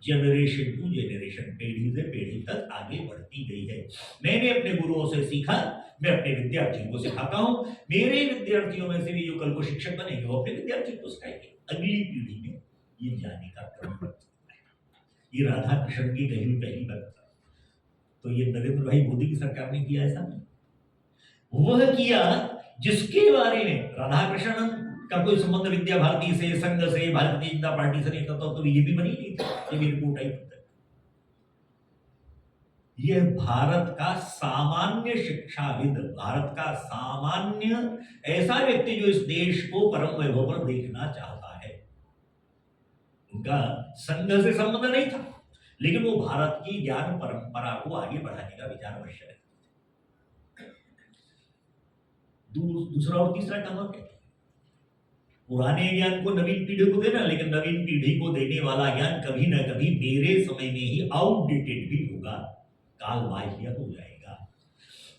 जनरेशन टू जनरेशन, पीढ़ी से पीढ़ी तक आगे बढ़ती गई है। मैंने अपने गुरुओं से सीखा, मैं अपने विद्यार्थियों को सिखाता हूं। मेरे विद्यार्थियों में से भी जो कल को शिक्षक बनेंगे वो अपने विद्यार्थियों को सिखाएंगे। अगली पीढ़ी में ये जाने का क्रम है। ये राधाकृष्णन की कही हुई पहली बात। तो ये नरेंद्र भाई मोदी की सरकार ने किया, ऐसा नहीं। वह किया जिसके बारे में राधाकृष्णन का कोई संबंध विद्या भारती से, संघ से, भारतीय जनता पार्टी से नहीं था, तो बीजेपी बनी नहीं थी। ये भी रिपोर्ट आई तक। यह भारत का सामान्य शिक्षाविद, भारत का सामान्य ऐसा व्यक्ति जो इस देश को परम वैभव पर देखना चाहता है, उनका संघ से संबंध नहीं था, लेकिन वो भारत की ज्ञान परंपरा को आगे बढ़ाने का विचार अवश्य है। दूसरा और तीसरा काम क्या है? पुराने ज्ञान को नवीन पीढ़ी को देना, लेकिन नवीन पीढ़ी को देने वाला ज्ञान कभी ना कभी मेरे समय में ही आउटडेटेड भी होगा, काल बाह्य हो जाएगा।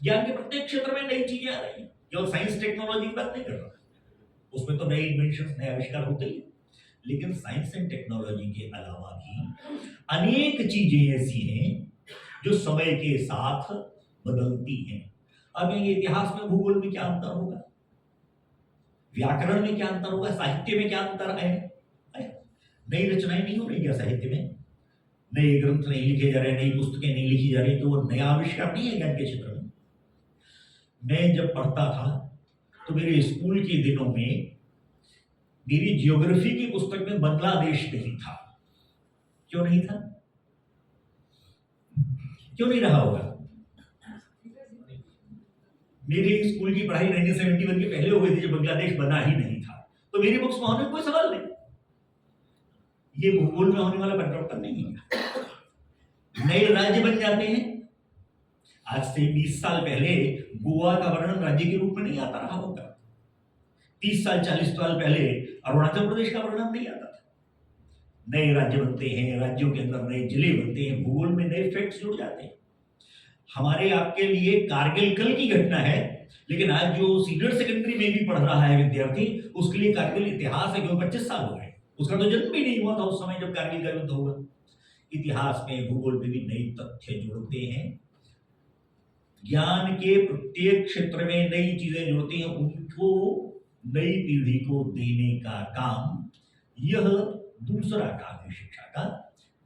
ज्ञान के प्रत्येक क्षेत्र में नई चीजें आ रही हैं। केवल साइंस टेक्नोलॉजी की बात नहीं कर रहा, उसमें तो नए इन्वेंशन, नए आविष्कार होते ही, लेकिन साइंस एंड टेक्नोलॉजी के अलावा भी अनेक चीजें ऐसी हैं जो समय के साथ बदलती हैं। अब ये इतिहास में, भूगोल में क्या अंतर होगा, व्याकरण में क्या अंतर होगा, साहित्य में क्या अंतर है? नई रचनाएं नहीं हो रही क्या साहित्य में? नए ग्रंथ नहीं लिखे जा रहे, नई पुस्तकें नहीं लिखी जा रही, तो वो नया आविष्कार नहीं है ज्ञान के क्षेत्र में। मैं जब पढ़ता था तो मेरे स्कूल के दिनों में मेरी ज्योग्राफी की पुस्तक में बांग्लादेश नहीं था। क्यों नहीं था? क्यों नहीं रहा होगा? मेरी स्कूल की पढ़ाई 1971 के पहले हो गई थी, जब बांग्लादेश बना ही नहीं था। तो मेरी बुक्स में होने कोई सवाल नहीं। ये भूगोल में होने वाला परिवर्तन नहीं है। नए राज्य बन जाते हैं। आज से 20 साल पहले गोवा का वर्णन राज्य के रूप में नहीं आता रहा होगा। 30 साल 40 साल पहले अरुणाचल प्रदेश का वर्णन नहीं आता था। नए राज्य बनते हैं, राज्यों के अंदर नए जिले बनते हैं, भूगोल में नए फैक्ट्स जुड़ जाते हैं। हमारे आपके लिए कारगिल कल की घटना है, लेकिन आज जो सीनियर सेकेंडरी में भी पढ़ रहा है विद्यार्थी, उसके लिए कारगिल इतिहास है, क्योंकि 25 साल हो गए। उसका तो जन्म भी नहीं हुआ था उस समय जब कारगिल का युद्ध हुआ। इतिहास में, भूगोल में भी नए तथ्य जुड़ते हैं। ज्ञान के प्रत्येक क्षेत्र में नई चीजें जुड़ती हैं, उनको नई पीढ़ी को देने का काम, यह दूसरा काम है शिक्षा का।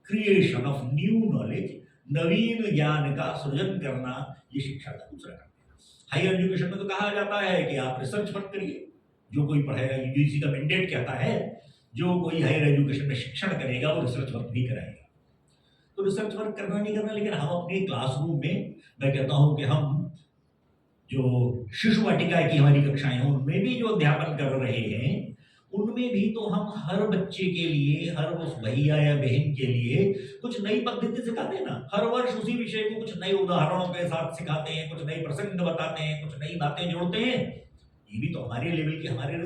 क्रिएशन ऑफ न्यू नॉलेज, नवीन ज्ञान का सृजन करना, ये शिक्षा का दूसरा काम है। हायर एजुकेशन में तो कहा जाता है कि आप रिसर्च वर्क करिए। जो कोई पढ़ेगा, यूजीसी का मैंडेट कहता है, जो कोई हायर एजुकेशन में शिक्षण करेगा वो रिसर्च वर्क भी कराएगा। तो रिसर्च वर्क करना नहीं करना, लेकिन हम अपने क्लासरूम में, मैं कहता हूं कि हम जो शिशु वाटिका की हमारी कक्षाएं हैं, उनमें भी जो अध्यापन कर रहे हैं, उनमें भी तो हम हर बच्चे के लिए, हर उस भैया या बहन के लिए कुछ नई पद्धति सिखाते हैं ना। हर वर्ष उसी विषय को कुछ नए उदाहरणों के साथ सिखाते हैं, कुछ नए प्रसंग बताते हैं, कुछ नई बातें जोड़ते हैं। ये भी तो हमारे लेवल की हमारी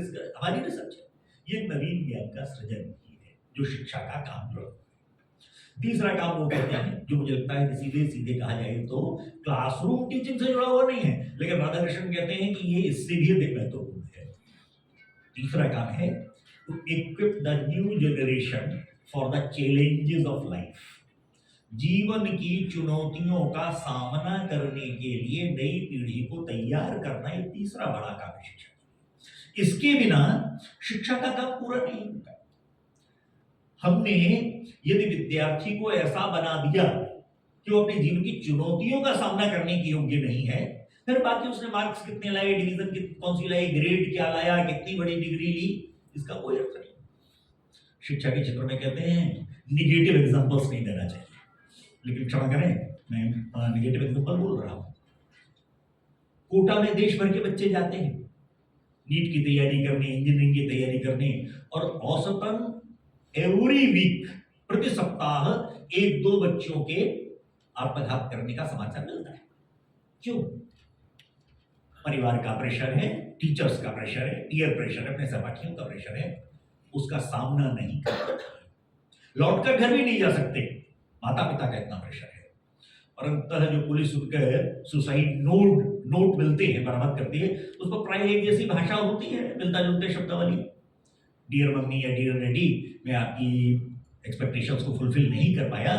रिसर्च है। ये नवीन ज्ञान का सृजन ही है, जो शिक्षा का काम है। तीसरा काम वो कहते हैं, जो मुझे लगता है कि सीधे सीधे कहा जाए तो क्लासरूम टीचिंग से जुड़ा हुआ नहीं है, लेकिन राधाकृष्णन कहते हैं कि ये इससे भी अधिक महत्वपूर्ण है। तीसरा काम है to equip the new generation for the challenges of life. जीवन की चुनौतियों का सामना करने के लिए नई पीढ़ी को तैयार करना, एक तीसरा बड़ा काम है शिक्षा। इसके बिना शिक्षा का काम पूरा नहीं होता। हमने यदि विद्यार्थी को ऐसा बना दिया कि वो अपने जीवन की चुनौतियों का सामना करने के योग्य नहीं है, फिर बाकी उसने मार्क्स कितने लाए, डिवीजन कौन सी लाई, ग्रेड क्या लाया, कितनी बड़ी डिग्री ली, इसका कोई अर्थ नहीं। शिक्षा के क्षेत्र में कहते हैं निगेटिव एग्जांपल्स नहीं देना चाहिए, लेकिन क्षमा करें, मैं निगेटिव एग्जांपल बोल रहा हूं। कोटा में देश भर के बच्चे जाते हैं नीट की तैयारी करने, इंजीनियरिंग की तैयारी करने, और औसतन एवरी वीक, प्रति सप्ताह 1-2 बच्चों के आत्मघात करने का समाचार मिलता है। क्यों? परिवार का प्रेशर है, टीचर्स का प्रेशर है, पीयर प्रेशर है, अपने सहपाठियों का प्रेशर है, उसका सामना नहीं कर सकते, लौटकर घर भी नहीं जा सकते, माता पिता का इतना प्रेशर है। और अंततः जो पुलिस उनके सुसाइड नोट मिलते हैं, बरामद करती है, उस पर प्राय एक जैसी भाषा होती है, मिलता जुलते शब्दावली। डियर मम्मी या डियर डैडी, मैं आपकी एक्सपेक्टेशंस को फुलफिल नहीं कर पाया,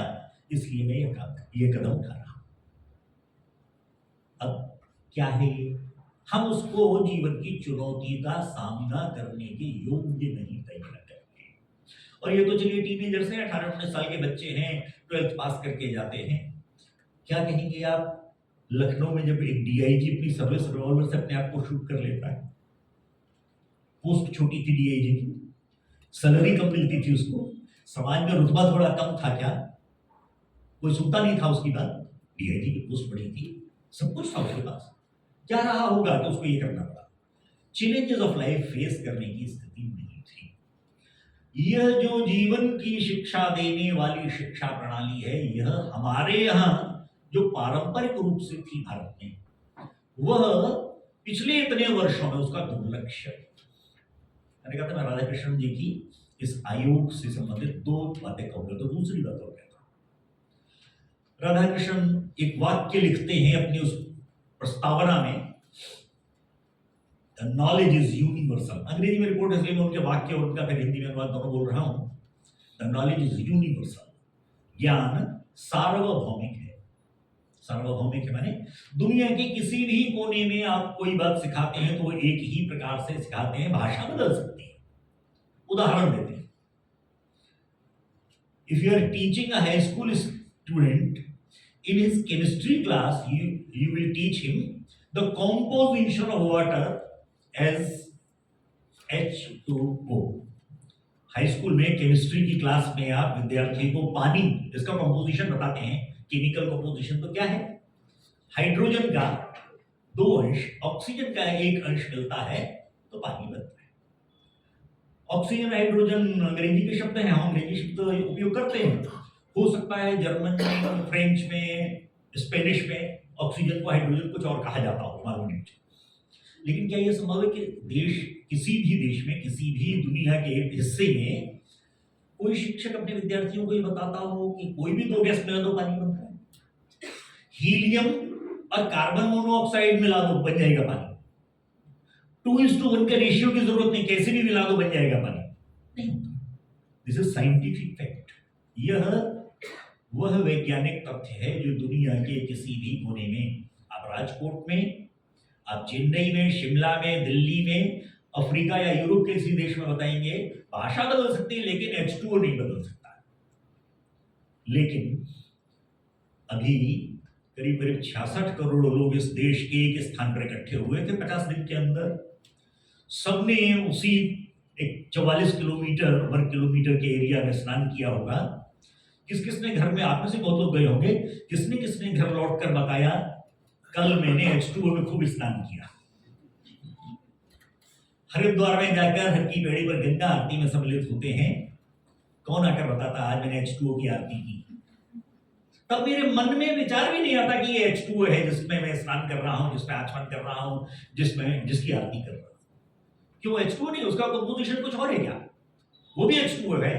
इसलिए मैं ये कदम उठा रहा हूं। अब क्या है, हम उसको जीवन की चुनौती का सामना करने के योग्य नहीं तैयार करते। और ये तो चलिए टीनेजर्स हैं, 18-19 साल के बच्चे हैं, 12th पास करके जाते हैं। क्या कहेंगे आप लखनऊ में जब एक डीआईजी अपनी सर्विस रिवॉल्वर से अपने आप को शूट कर लेता है? पोस्ट छोटी थी डीआईजी की, सैलरी कम मिलती थी उसको, समाज में रुतबा थोड़ा कम था, क्या कोई सुनता नहीं था उसकी बात? डीआईजी की पोस्ट बड़ी थी, सब कुछ था उसके पास, क्या रहा होगा कि उसको ये करना पड़ा? चैलेंजेस ऑफ लाइफ फेस करने की स्थिति नहीं थी। यह जो जीवन की शिक्षा देने वाली शिक्षा प्रणाली है, यह हमारे यहाँ जो पारंपरिक रूप से थी भारत में, वह पिछले इतने वर्षों में उसका दुर्लक्ष्य। मैंने कहा था मैं राधा कृष्ण जी की इस आयोग से संबंधित 2 बातें कहूंगा, तो दूसरी बात और कहता हूं। राधा कृष्ण एक वाक्य लिखते हैं अपनी उस प्रस्तावना में, नॉलेज इज यूनिवर्सल। अंग्रेजी में रिपोर्ट इसलिए मैं उनके वाक्य और उनका फिर हिंदी में अनुवाद दोनों बोल रहा हूं। द नॉलेज इज यूनिवर्सल, ज्ञान सार्वभौमिक है। सार्वभौमिक है माने दुनिया के किसी भी कोने में आप कोई बात सिखाते हैं तो वो एक ही प्रकार से सिखाते हैं, भाषा बदल सकती है। उदाहरण देते हैं, if you are teaching a high school student, in his chemistry class you will teach him the composition of water as H2O। High school में केमिस्ट्री की क्लास में आप विद्यार्थी को पानी इसका कंपोजिशन बताते हैं। केमिकल कंपोजिशन तो क्या है? हाइड्रोजन का 2 अंश, ऑक्सीजन का 1 अंश मिलता है तो पानी बनता है। ऑक्सीजन हाइड्रोजन अंग्रेजी के शब्द हैं, हम अंग्रेजी शब्द उपयोग करते हैं। हो सकता है जर्मन में, फ्रेंच में, स्पेनिश में ऑक्सीजन को हाइड्रोजन कुछ और कहा जाता हो, मालूम नहीं। लेकिन क्या यह संभव है कि किसी भी देश में, किसी भी दुनिया के हिस्से में कोई शिक्षक अपने विद्यार्थियों को ये बताता हो कि कोई भी 2 गैस मिला दो पानी बनता है? हीलियम और कार्बन मोनोऑक्साइड मिला दो बन जाएगा पानी। 2:1 का रेशियो की जरूरत नहीं, कैसे भी मिला दो बन जाएगा पानी, नहीं होता। This is scientific fact. यह वह वैज्ञानिक तथ्य है जो दुनिया के किसी भी कोने में, आप राजकोट में, आप चेन्नई में, शिमला में, दिल्ली में, अफ्रीका या यूरोप के किसी देश में बताएंगे, भाषा बदल सकती है लेकिन H2O नहीं बदल सकता। लेकिन अभी करीब करीब 66 करोड़ लोग इस देश के एक स्थान पर इकट्ठे हुए थे 50 दिन के अंदर। सबने उसी एक 44 वर्ग किलोमीटर के एरिया में स्नान किया होगा। किस किसने घर में, आप में से बहुत लोग गए होंगे, किसने किसने घर लौट कर बताया कल मैंने H2O में खूब स्नान किया। हरिद्वार में जाकर हर की पेड़ी पर गंगा आरती में सम्मिलित होते हैं, कौन आकर बताता आज मैंने H2O की आरती की? तब मेरे मन में विचार भी नहीं आता कि ये H2O है जिसमें मैं स्नान कर रहा हूं, जिसमें आचमन कर रहा हूं, जिसकी आरती कर रहा हूं। क्यों H2O नहीं? उसका कंपोजिशन कुछ और है क्या? वो भी H2O है,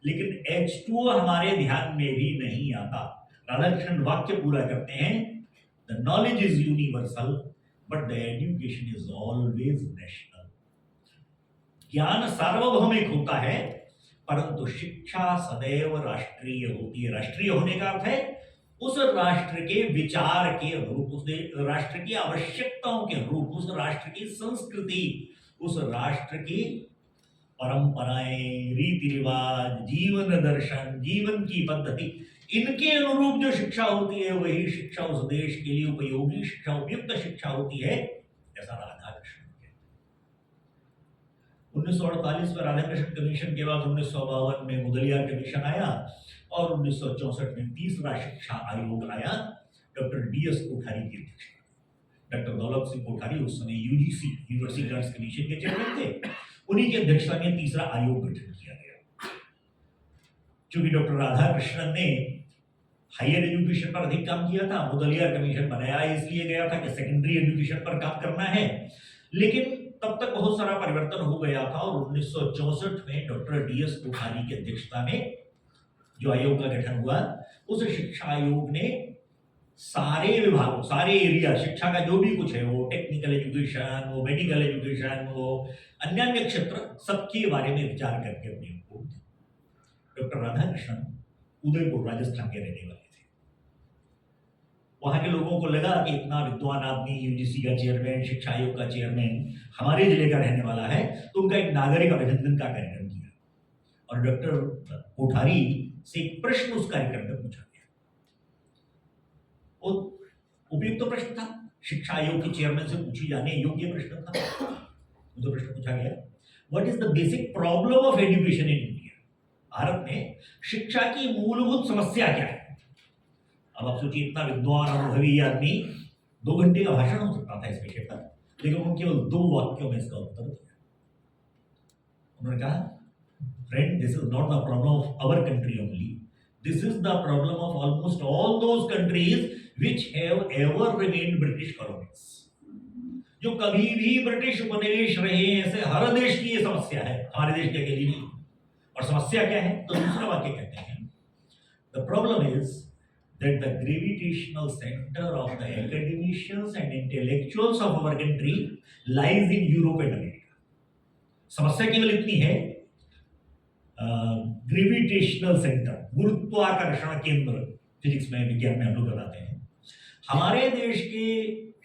लेकिन H2O हमारे ध्यान में भी नहीं आता। राधाकृष्ण वाक्य पूरा करते हैं, the knowledge is universal but the education is always national. ज्ञान सार्वभौमिक होता है परंतु शिक्षा सदैव राष्ट्रीय होती है। राष्ट्रीय होने का अर्थ है उस राष्ट्र के विचार के अनुरूप, उस राष्ट्र की आवश्यकताओं के अनुरूप, उस राष्ट्र की संस्कृति, उस राष्ट्र की परंपराएं, रीति रिवाज, जीवन दर्शन, जीवन की पद्धति, इनके अनुरूप जो शिक्षा होती है वही शिक्षा उस देश के लिए उपयोगी शिक्षा, उपयुक्त शिक्षा होती है, ऐसा राधाकृष्ण कहते हैं। 1948 में राधाकृष्ण कमीशन के बाद 1952 में मुदलियार कमीशन आया और 1964 में तीसरा शिक्षा आयोग आया डॉक्टर DS कोठारी की अध्यक्षता। डॉक्टर दौलत सिंह कोठारी उस समय UGC यूनिवर्सिटी ग्रांट्स कमीशन के चेयरमैन थे, उन्हीं की अध्यक्षता में तीसरा आयोग गठित किया गया। क्योंकि डॉक्टर राधाकृष्णन ने हायर एजुकेशन पर अधिक काम किया था, मुदलियार कमीशन बनाया इसलिए गया था कि सेकेंडरी एजुकेशन पर काम करना है, लेकिन तब तक बहुत सारा परिवर्तन हो गया था और 1964 में डॉक्टर DS कोठारी की अध्यक्षता में जो आयोग का गठन हुआ, उस शिक्षा आयोग ने सारे विभागों, सारे एरिया, शिक्षा का जो भी कुछ है, वो टेक्निकल एजुकेशन, वो मेडिकल एजुकेशन, वो अन्य क्षेत्र, सबके बारे में विचार करके अपनी रिपोर्ट दी। डॉक्टर राधाकृष्णन उदयपुर राजस्थान के रहने वाले थे। वहां के लोगों को लगा कि इतना विद्वान आदमी UGC का चेयरमैन, शिक्षा आयोग का चेयरमैन हमारे जिले का रहने वाला है, तो उनका एक नागरिक अभिनंदन का कार्यक्रम किया और डॉक्टर कोठारी से एक प्रश्न उस कार्यक्रम में पूछा गया। वो उपयुक्त प्रश्न था, शिक्षा आयोग के चेयरमैन से पूछी जाने योग्य प्रश्न था। मुझे प्रश्न पूछा गया, what is the basic problem of education in India? Bharat में शिक्षा की मूलभूत समस्या क्या है? अब आप सोचिए, इतना विद्वान अनुभवी आदमी 2 घंटे का भाषण हो सकता था इस विषय पर, लेकिन उन्होंने केवल 2 वाक्यों में इसका उत्तर दिया। उन्होंने कहा, friend, this is not the problem of our country only, this is the problem of almost all those countries which have ever remained British colonies। जो कभी भी ब्रिटिश उपनिवेश रहे, ऐसे हर देश की ये समस्या है, हमारे देश की अकेली नहीं। और समस्या क्या है? तो दूसरा वाक्य कहते हैं, the problem is that the gravitational center of the academicians and intellectuals of our country lies in Europe and America। समस्या केवल इतनी है, ग्रेविटेशनल सेंटर, गुरुत्वाकर्षण केंद्र, फिजिक्स में, विज्ञान में हम लोग बताते हैं, हमारे देश के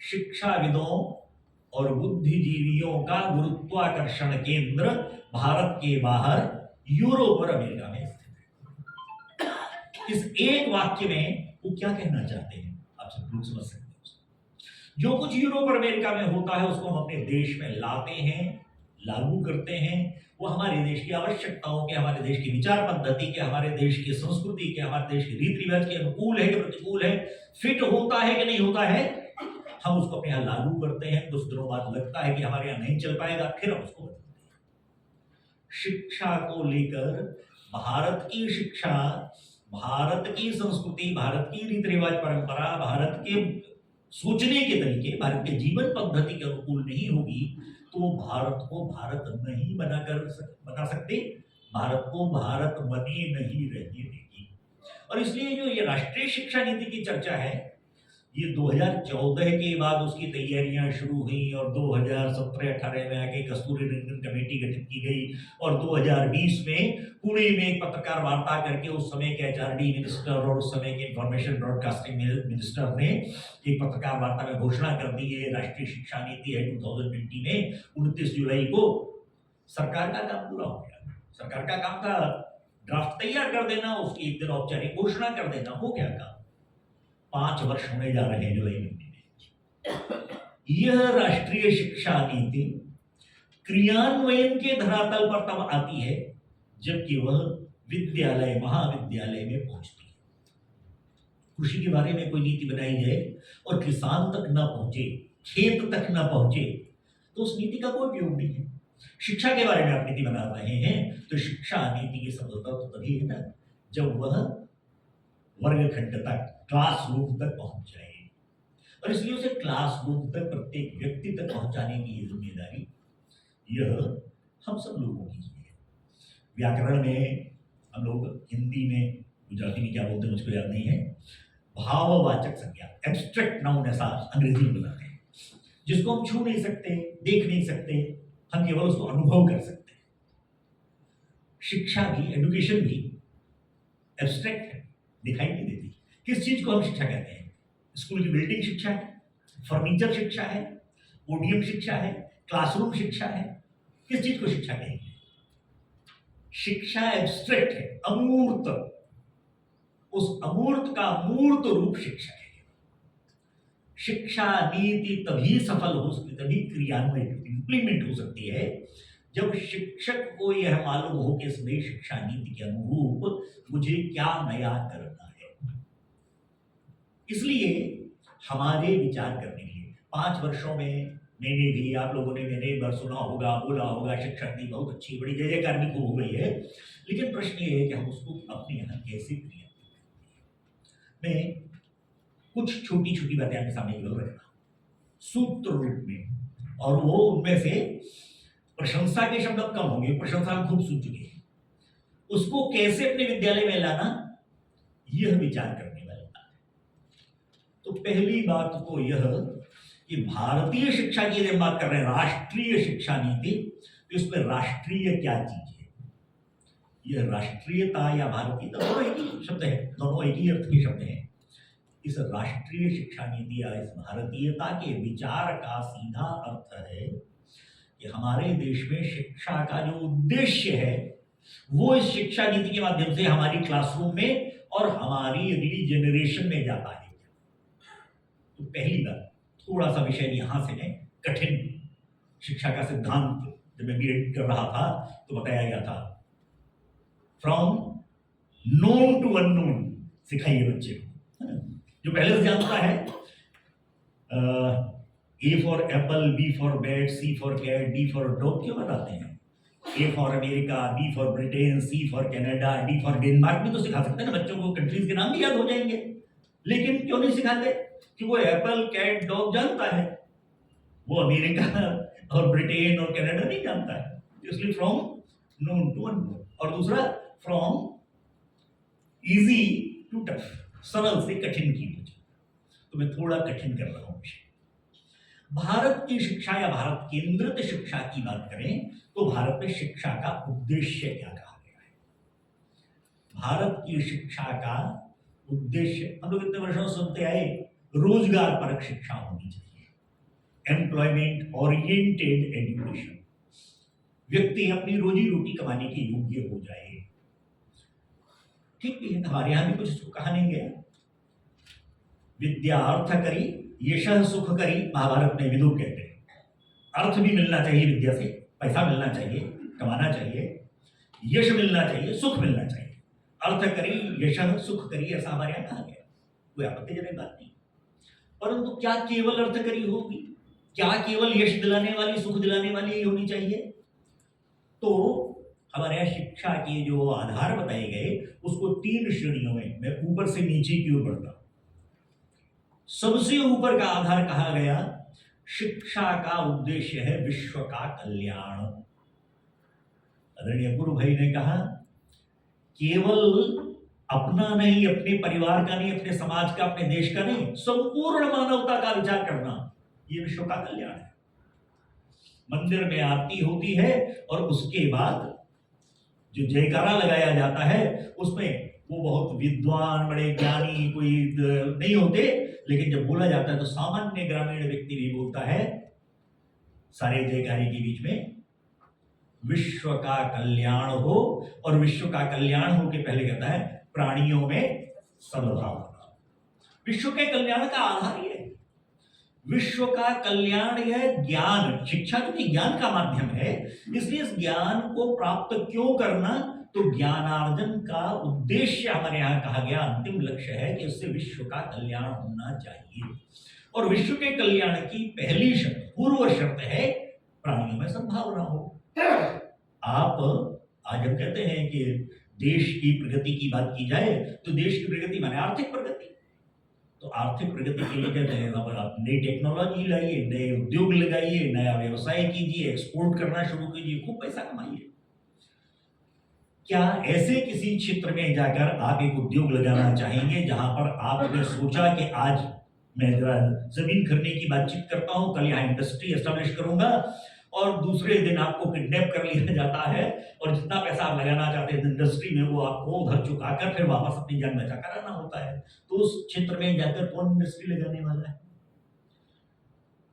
शिक्षाविदों और बुद्धिजीवियों का गुरुत्वाकर्षण केंद्र भारत के बाहर यूरोप और अमेरिका में स्थित है। इस एक वाक्य में वो क्या कहना चाहते हैं आप सब लोग समझ सकते हैं। जो कुछ यूरोप और अमेरिका में होता है उसको हम अपने देश में लाते हैं, लागू करते हैं, वो हमारे देश की आवश्यकताओं के, हमारे देश की विचार पद्धति के, हमारे देश की संस्कृति के, हमारे देश के रीति रिवाज के अनुकूल है कि प्रतिकूल है, फिट होता है कि नहीं होता है, हम उसको अपने यहाँ लागू करते हैं। कुछ दिनों बाद लगता है कि हमारे यहाँ नहीं चल पाएगा, फिर हम उसको बदलते हैं। शिक्षा को लेकर भारत की शिक्षा, भारत की संस्कृति, भारत की रीति रिवाज परंपरा, भारत के सोचने के तरीके, भारत के जीवन पद्धति के अनुकूल नहीं होगी तो भारत को भारत नहीं बना सकते, भारत को भारत बने नहीं रहने देगी। और इसलिए जो ये राष्ट्रीय शिक्षा नीति की चर्चा है, ये 2014 के बाद उसकी तैयारियां शुरू हुई और 2017-18 में आके कस्तूरी रंगन कमेटी गठित की गई और 2020 में पुणे में एक पत्रकार वार्ता करके उस समय के एचआरडी मिनिस्टर और उस समय के इंफॉर्मेशन ब्रॉडकास्टिंग मिनिस्टर ने एक पत्रकार वार्ता में घोषणा कर दी है राष्ट्रीय शिक्षा नीति है 2020 में। 29 जुलाई को सरकार का काम पूरा हो गया। सरकार का काम था ड्राफ्ट तैयार कर देना, उसकी एक दिन औपचारिक घोषणा कर देना, हो गया काम। 5 वर्ष होने जा रहे हैं जुलाई महीने में। यह राष्ट्रीय शिक्षा नीति क्रियान्वयन के धरातल पर तब आती है जबकि वह विद्यालय, महाविद्यालय में पहुंचती है। कृषि के बारे में कोई नीति बनाई जाए और किसान तक ना पहुंचे, खेत तक ना पहुंचे, तो उस नीति का कोई उपयोग नहीं है। शिक्षा के बारे में आप नीति बना रहे हैं तो शिक्षा नीति की सफलता तो तभी है ना जब वह वर्गखंड तक, क्लासरूम तक पहुंच जाए। और इसलिए उसे क्लासरूम तक, प्रत्येक व्यक्ति तक पहुंचाने की जिम्मेदारी यह हम सब लोगों की है। व्याकरण में हम लोग हिंदी में, गुजराती में क्या बोलते हैं मुझको याद नहीं है, भाववाचक संज्ञा, एब्स्ट्रैक्ट नाउन ऐसा अंग्रेजी में बताते हैं, जिसको हम छू नहीं सकते, देख नहीं सकते, हम केवल उसको अनुभव कर सकते हैं। शिक्षा भी, एजुकेशन भी एब्स्ट्रैक्ट है, दिखाई नहीं देती। किस चीज को हम शिक्षा कहते हैं? स्कूल की बिल्डिंग शिक्षा है, फर्नीचर शिक्षा है, पोडियम शिक्षा है, क्लासरूम शिक्षा है, किस चीज को शिक्षा कहेंगे? शिक्षा एब्स्ट्रैक्ट है, अमूर्त, उस अमूर्त का मूर्त रूप शिक्षा है। शिक्षा नीति तभी सफल हो सकती, तभी क्रियान्वित, इंप्लीमेंट हो सकती है जब शिक्षक को यह मालूम हो कि इस नई शिक्षा नीति के अनुरूप मुझे क्या नया करना है। इसलिए हमारे विचार करने के लिए 5 वर्षों में मैंने भी, आप लोगों ने मैंने एक बार सुना होगा, बोला होगा, शिक्षा नीति बहुत अच्छी, बड़ी जय जयकार भी हो गई है, लेकिन प्रश्न ये है कि हम उसको अपने यहाँ कैसे क्रिया करें। मैं कुछ छोटी छोटी बातें आपके सामने केवल रखना सूत्र रूप में, और वो उनमें से प्रशंसा के शब्द अब कम होंगे, प्रशंसा हम खूब सुन चुके हैं, उसको कैसे अपने विद्यालय में लाना, यह विचार करने वाला बात है। तो पहली बात तो यह कि भारतीय शिक्षा की यदि बात कर रहे हैं, राष्ट्रीय शिक्षा नीति, तो इसमें राष्ट्रीय क्या चीज है? यह राष्ट्रीयता या भारतीय, दोनों एक ही शब्द है, दोनों एक ही अर्थ के शब्द हैं। इस राष्ट्रीय शिक्षा नीति या इस भारतीयता के विचार का सीधा अर्थ है कि हमारे देश में शिक्षा का जो उद्देश्य है वो इस शिक्षा नीति के माध्यम से हमारी क्लासरूम में और हमारी अगली जनरेशन में जाता है। तो पहली बात, थोड़ा सा विषय यहाँ से मैं कठिन शिक्षा का सिद्धांत जब मैं बीएड कर रहा था तो बताया गया था, फ्रॉम नोन टू अननोन सिखाइए बच्चे को, है ना? जो पहले से जानता है, A for apple, B for bat, C for cat, D for dog क्यों बताते हैं? A for America, B for Britain, C for Canada, D for Denmark भी तो सिखा सकते हैं ना, बच्चों को कंट्रीज के नाम भी याद हो जाएंगे। लेकिन क्यों नहीं सिखाते? कि वो एप्पल, कैट, डॉग जानता है, वो अमेरिका और ब्रिटेन और कनाडा नहीं जानता है। इसलिए फ्रॉम नोन टू अननोन। और दूसरा फ्रॉम इजी टू टफ, सरल से कठिन की वजह। तो मैं थोड़ा कठिन कर रहा हूं विषय। भारत की शिक्षा या भारत केंद्रित शिक्षा की बात करें तो भारत में शिक्षा का उद्देश्य क्या कहा गया है? भारत की शिक्षा का उद्देश्य, हम लोग इतने वर्षों से सुनते आए, रोजगार परक शिक्षा होनी चाहिए, एम्प्लॉयमेंट ओरिएंटेड एजुकेशन, व्यक्ति अपनी रोजी रोटी कमाने के योग्य हो जाए। ठीक है, हमारे यहां भी कुछ कहा नहीं गया। विद्या अर्थ करी, यशः सुख करी, महाभारत में विदुर कहते हैं। अर्थ भी मिलना चाहिए विद्या से, पैसा मिलना चाहिए, कमाना चाहिए, यश मिलना चाहिए, सुख मिलना चाहिए। अर्थ करी, यशः सुख करी, ऐसा हमारे यहां कहा गया, कोई आपत्तिजनक बात नहीं। परंतु क्या केवल अर्थ करी होगी? क्या केवल यश दिलाने वाली, सुख दिलाने वाली ही होनी चाहिए? तो हमारे यहाँ शिक्षा के जो आधार बताए गए उसको 3 श्रेणियों में, मैं ऊपर से नीचे की ओर बढ़ता हूं। सबसे ऊपर का आधार कहा गया, शिक्षा का उद्देश्य है विश्व का कल्याण। आदरणीय गुरु भाई ने कहा, केवल अपना नहीं, अपने परिवार का नहीं, अपने समाज का, अपने देश का नहीं, संपूर्ण मानवता का विचार करना, ये विश्व का कल्याण है। मंदिर में आरती होती है और उसके बाद जो जयकारा लगाया जाता है उसमें वो बहुत विद्वान, बड़े ज्ञानी कोई नहीं होते, लेकिन जब बोला जाता है तो सामान्य ग्रामीण व्यक्ति भी बोलता है सारे जयकारे के बीच में, विश्व का कल्याण हो। और विश्व का कल्याण हो के पहले कहता है प्राणियों में सद्भावना। विश्व के कल्याण का आधार ये, विश्व का कल्याण यह ज्ञान, शिक्षा क्योंकि ज्ञान का माध्यम है, इसलिए इस ज्ञान को प्राप्त क्यों करना? तो ज्ञानार्जन का उद्देश्य हमारे यहां कहा गया, अंतिम लक्ष्य है कि उससे विश्व का कल्याण होना चाहिए। और विश्व के कल्याण की पहली शर्त, पूर्व शर्त है, प्राणियों में सद्भावना हो। आप आज हम कहते हैं कि देश की प्रगति की बात की जाए तो देश की प्रगति माने आर्थिक प्रगति। तो आर्थिक प्रगति के लिए कहते हैं आप नई टेक्नोलॉजी लाइए, नए उद्योग लगाइए, नया व्यवसाय कीजिए, एक्सपोर्ट करना शुरू कीजिए, खूब पैसा कमाइए। क्या ऐसे किसी क्षेत्र में जाकर आप एक उद्योग लगाना चाहेंगे जहां पर आपने सोचा कि आज मैं जरा जमीन खरीदने की बातचीत करता हूं, कल यहाँ इंडस्ट्री एस्टेब्लिश करूंगा, और दूसरे दिन आपको किडनैप कर लिया जाता है और जितना पैसा आप लगाना चाहते हैं इंडस्ट्री में वो आपको उधर चुकाकर फिर वापस अपनी जान बचा कर आना होता है। तो उस क्षेत्र में जाकर कौन इंडस्ट्री लगाने वाला है?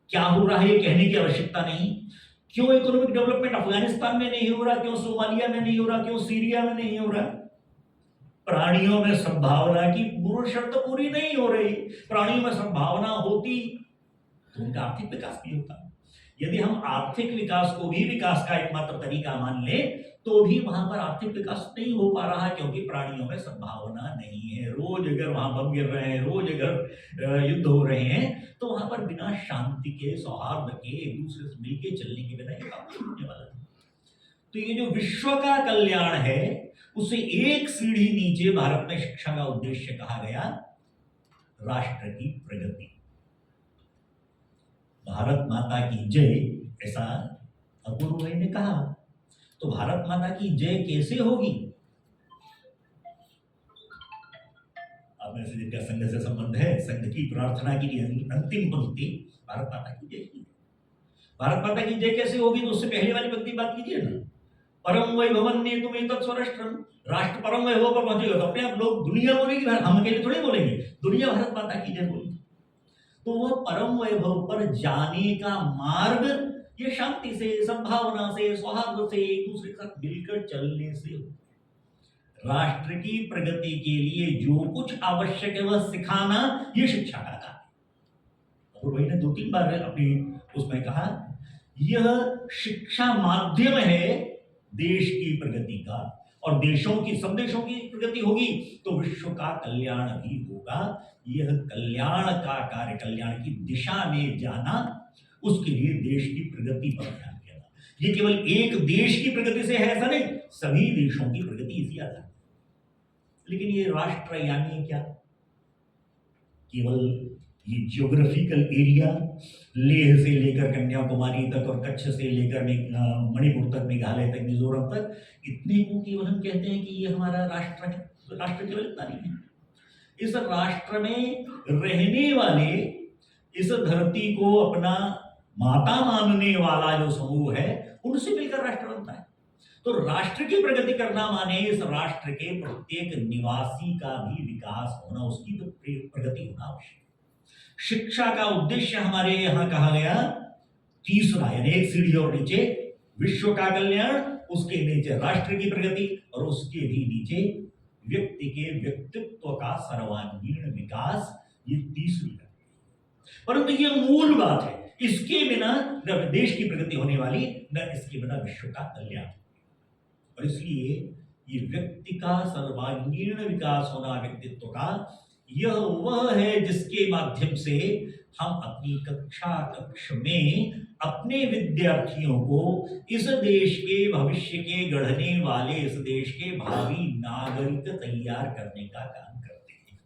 क्या हो रहा है ये कहने की आवश्यकता नहीं। क्यों इकोनॉमिक डेवलपमेंट अफगानिस्तान में नहीं हो रहा, क्यों सोमालिया में नहीं हो रहा, क्यों सीरिया में नहीं हो रहा? प्राणियों में सद्भावना की पूर्ण शर्त पूरी नहीं हो रही। प्राणियों में सद्भावना होती तो उनका आर्थिक विकास भी होता। यदि हम आर्थिक विकास को भी विकास का एकमात्र तरीका मान लें तो भी वहां पर आर्थिक विकास नहीं हो पा रहा है, क्योंकि प्राणियों में सद्भावना नहीं है। रोज अगर वहां बम गिर रहे हैं, रोज अगर युद्ध हो रहे हैं, तो वहां पर बिना शांति के, सौहार्द के, एक दूसरे से मिलकर चलने के बिना ये काम नहीं होने वाला। तो ये जो विश्व का कल्याण है उसे एक सीढ़ी नीचे भारत में शिक्षा का उद्देश्य कहा गया राष्ट्र की प्रगति। भारत माता की जय, ऐसा अपूर्व भाई ने कहा। तो भारत माता की जय कैसे होगी? अब में से जिनका संघ से संबंध है, संघ की प्रार्थना की अंतिम पंक्ति भारत माता की जय की। भारत माता की जय कैसे होगी? तो उससे पहले वाली पंक्ति बात कीजिए ना, परम वैभवन्ने तुम तत्स्वराष्ट्रम, राष्ट्र परम वैभव पर पहुंचेगा तो अपने आप लोग दुनिया बोलेगी, हम अकेले थोड़े बोलेंगे, दुनिया भारत माता की जय बोलेगी। तो वह परम वैभव पर जाने का मार्ग ये शांति से, सद्भावना से, सौहार्द से, एक दूसरे के साथ मिलकर चलने से हो। राष्ट्र की प्रगति के लिए जो कुछ आवश्यक है वह सिखाना, ये शिक्षा का काम है। पूर्वई ने 2-3 बार अपनी उसमें कहा, यह शिक्षा माध्यम है देश की प्रगति का, और देशों की, सब देशों की प्रगति होगी तो विश्व का कल्याण भी होगा। यह कल्याण का कार्य, कल्याण की दिशा में जाना, उसके लिए देश की प्रगति पर ध्यान देना। ये केवल एक देश की प्रगति से है ऐसा नहीं, सभी देशों की प्रगति इसी आधार पर। लेकिन ये राष्ट्र यानी क्या? केवल ये ज्योग्राफिकल एरिया, लेह से लेकर कन्याकुमारी तक और कच्छ से लेकर मणिपुर तक, मेघालय तक, मिजोरम तक, इतने को केवल हम कहते हैं कि ये हमारा राष्ट्र है। तो राष्ट्र केवल इतना नहीं है। इस राष्ट्र में रहने वाले, इस धरती को अपना माता मानने वाला जो समूह है, उनसे मिलकर राष्ट्र बनता है। तो राष्ट्र की प्रगति करना माने इस राष्ट्र के प्रत्येक निवासी का भी विकास होना, उसकी तो प्रगति होना आवश्यक। शिक्षा का उद्देश्य हमारे यहां कहा गया तीसरा, यानी एक सीढ़ी और नीचे विश्व का कल्याण, उसके नीचे राष्ट्र की प्रगति, और उसके भी नीचे व्यक्ति के व्यक्तित्व का सर्वांगीण विकास, ये तीसरी है। परंतु ये मूल बात है, इसके बिना न देश की प्रगति होने वाली, न इसके बिना विश्व का कल्याण। और इसलिए ये व्यक्ति का सर्वांगीण विकास होना, व्यक्तित्व का, यह वह है जिसके माध्यम से हम अपनी कक्ष में अपने विद्यार्थियों को इस देश के भविष्य के गढ़ने वाले, इस देश के भावी नागरिक तैयार करने का काम करते हैं।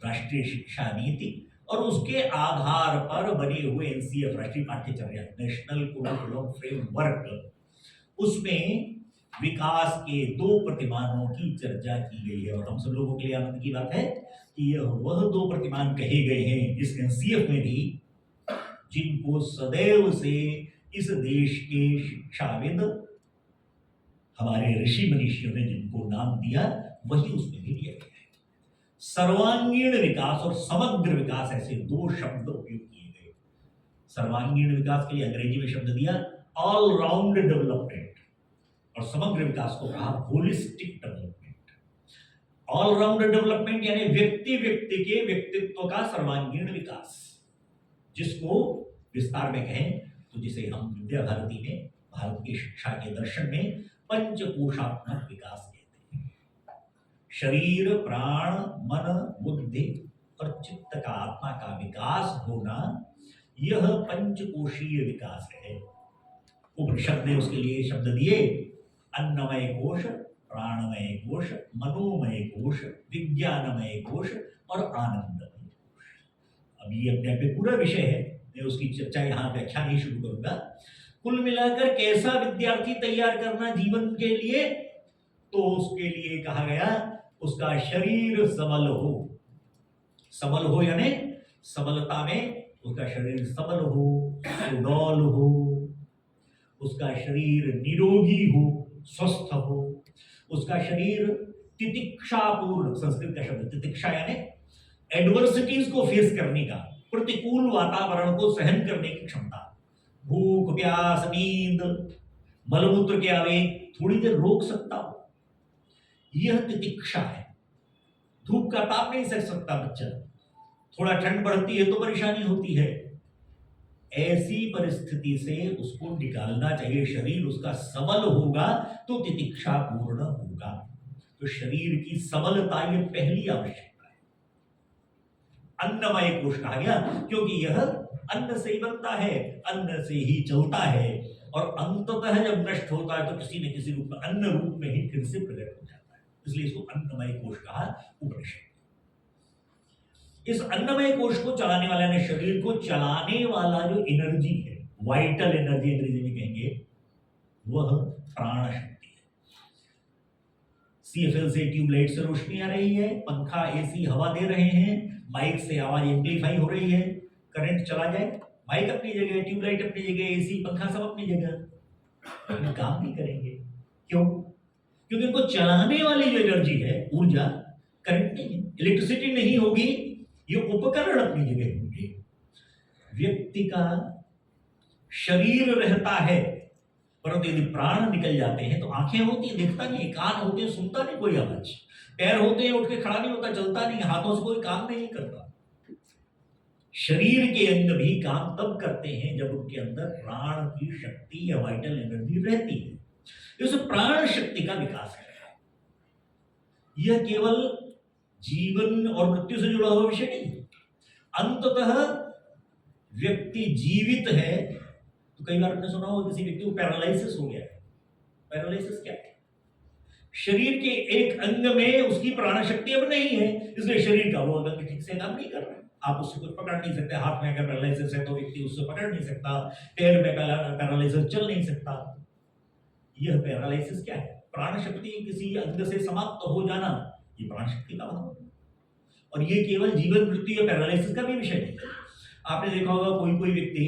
राष्ट्रीय शिक्षा नीति और उसके आधार पर बने हुए एनसीएफ, राष्ट्रीय पाठ्यचर्या, नेशनल करिकुलम फ्रेमवर्क, उसमें विकास के 2 प्रतिमानों की चर्चा की गई है। और हम सब लोगों के लिए आनंद की बात है कि यह वह 2 प्रतिमान कहे गए हैं इस एनसीएफ में भी, जिनको सदैव से इस देश के शिक्षाविद, हमारे ऋषि मनीषियों ने जिनको नाम दिया, वही उसमें भी दिया गया है। सर्वांगीण विकास और समग्र विकास, ऐसे 2 शब्द उपयोग किए गए। सर्वांगीण विकास के लिए अंग्रेजी में शब्द दिया ऑल राउंड डेवलपमेंट, और समग्र विकास को कहा holistic development. All round development यानी व्यक्ति के व्यक्तित्व का सर्वांगीण विकास, जिसको विस्तार में कहें तो जिसे हम विद्या भारती में, भारत की शिक्षा के दर्शन में पंचकोशात्मक विकास कहते हैं। शरीर, प्राण, मन, बुद्धि और चित्त का, आत्मा का विकास होना, यह पंचकोशीय विकास है। उपनिषद ने उसके लिए शब्द दिए, अन्नमय कोश, प्राणमय कोश, मनोमय कोश, विज्ञानमय कोश और आनंदमय कोश। अब ये अपने आप में पूरा विषय है, मैं उसकी चर्चा यहाँ व्याख्या नहीं शुरू करूंगा। कुल मिलाकर कैसा विद्यार्थी तैयार करना जीवन के लिए, तो उसके लिए कहा गया उसका शरीर सबल हो। सबल हो यानी सबलता में उसका शरीर सबल हो, सुडौल हो, उसका शरीर निरोगी हो, स्वस्थ हो, उसका शरीर तितिक्षापूर्ण, संस्कृत का शब्द तितिक्षा यानी एडवर्सिटीज को फेस करने का, प्रतिकूल वातावरण को सहन करने की क्षमता, भूख, प्यास, नींद, मलमूत्र के आवेग थोड़ी देर रोक सकता हो, यह तितिक्षा है। धूप का ताप नहीं सह सकता बच्चा, थोड़ा ठंड बढ़ती है तो परेशानी होती है, ऐसी परिस्थिति से उसको निकालना चाहिए। शरीर उसका सबल होगा तो तितिक्षा पूर्ण होगा। तो शरीर की सबलता ये पहली आवश्यकता है। अन्नमय कोश कहा गया क्योंकि यह अन्न से ही बनता है, अन्न से ही चलता है, और अंततः जब नष्ट होता है तो किसी न किसी रूप में, अन्न रूप में ही फिर से प्रकट हो जाता है। इसलिए इसको अन्नमय कोश कहा उपनिषद। इस अन्नमय कोश को चलाने वाला ने, शरीर को चलाने वाला जो एनर्जी है, वाइटल एनर्जी अंग्रेजी में कहेंगे, वह प्राण शक्ति है। सीएफएल से, ट्यूबलाइट से रोशनी आ रही है, पंखा, एसी हवा दे रहे हैं, माइक से आवाज एम्पलीफाई हो रही है, करंट चला जाए, माइक अपनी जगह, ट्यूबलाइट अपनी जगह, एसी, पंखा सब अपनी जगह, काम नहीं करेंगे। क्यों? क्योंकि इनको चलाने वाली जो एनर्जी है, ऊर्जा, करंट नहीं है, इलेक्ट्रिसिटी नहीं होगी, ये उपकरण अपनी जगह होंगे। व्यक्ति का शरीर रहता है, परंतु यदि प्राण निकल जाते हैं तो आंखें होती हैं, दिखता नहीं, कान होते हैं, सुनता नहीं कोई आवाज, पैर होते हैं, उठ के खड़ा नहीं होता, चलता नहीं, हाथों से कोई काम नहीं करता। शरीर के अंग भी काम तब करते हैं जब उनके अंदर प्राण की शक्ति या वाइटल एनर्जी रहती है। इस प्राण शक्ति का विकास है। यह केवल जीवन और मृत्यु से जुड़ा हुआ विषय नहीं है। अंततः व्यक्ति जीवित है तो कई बार आपने सुना होगा किसी व्यक्ति को पैरालिसिस हो गया है। पैरालिसिस क्या है? शरीर के एक अंग में उसकी प्राण शक्ति अब नहीं है, इसलिए शरीर का वो अंग ठीक से काम नहीं कर रहा है। आप उससे कुछ पकड़ नहीं सकते। हाथ में अगर पैरालिसिस है तो व्यक्ति उससे पकड़ नहीं सकता, पैर में पैरालिसिस चल नहीं सकता। यह पैरालिसिस क्या है? प्राण शक्ति किसी अंग से समाप्त हो जाना, ये प्राण शक्ति का अभाव है। और ये केवल जीवन मृत्यु या पैरालिसिस का भी विषय नहीं है। आपने देखा होगा कोई व्यक्ति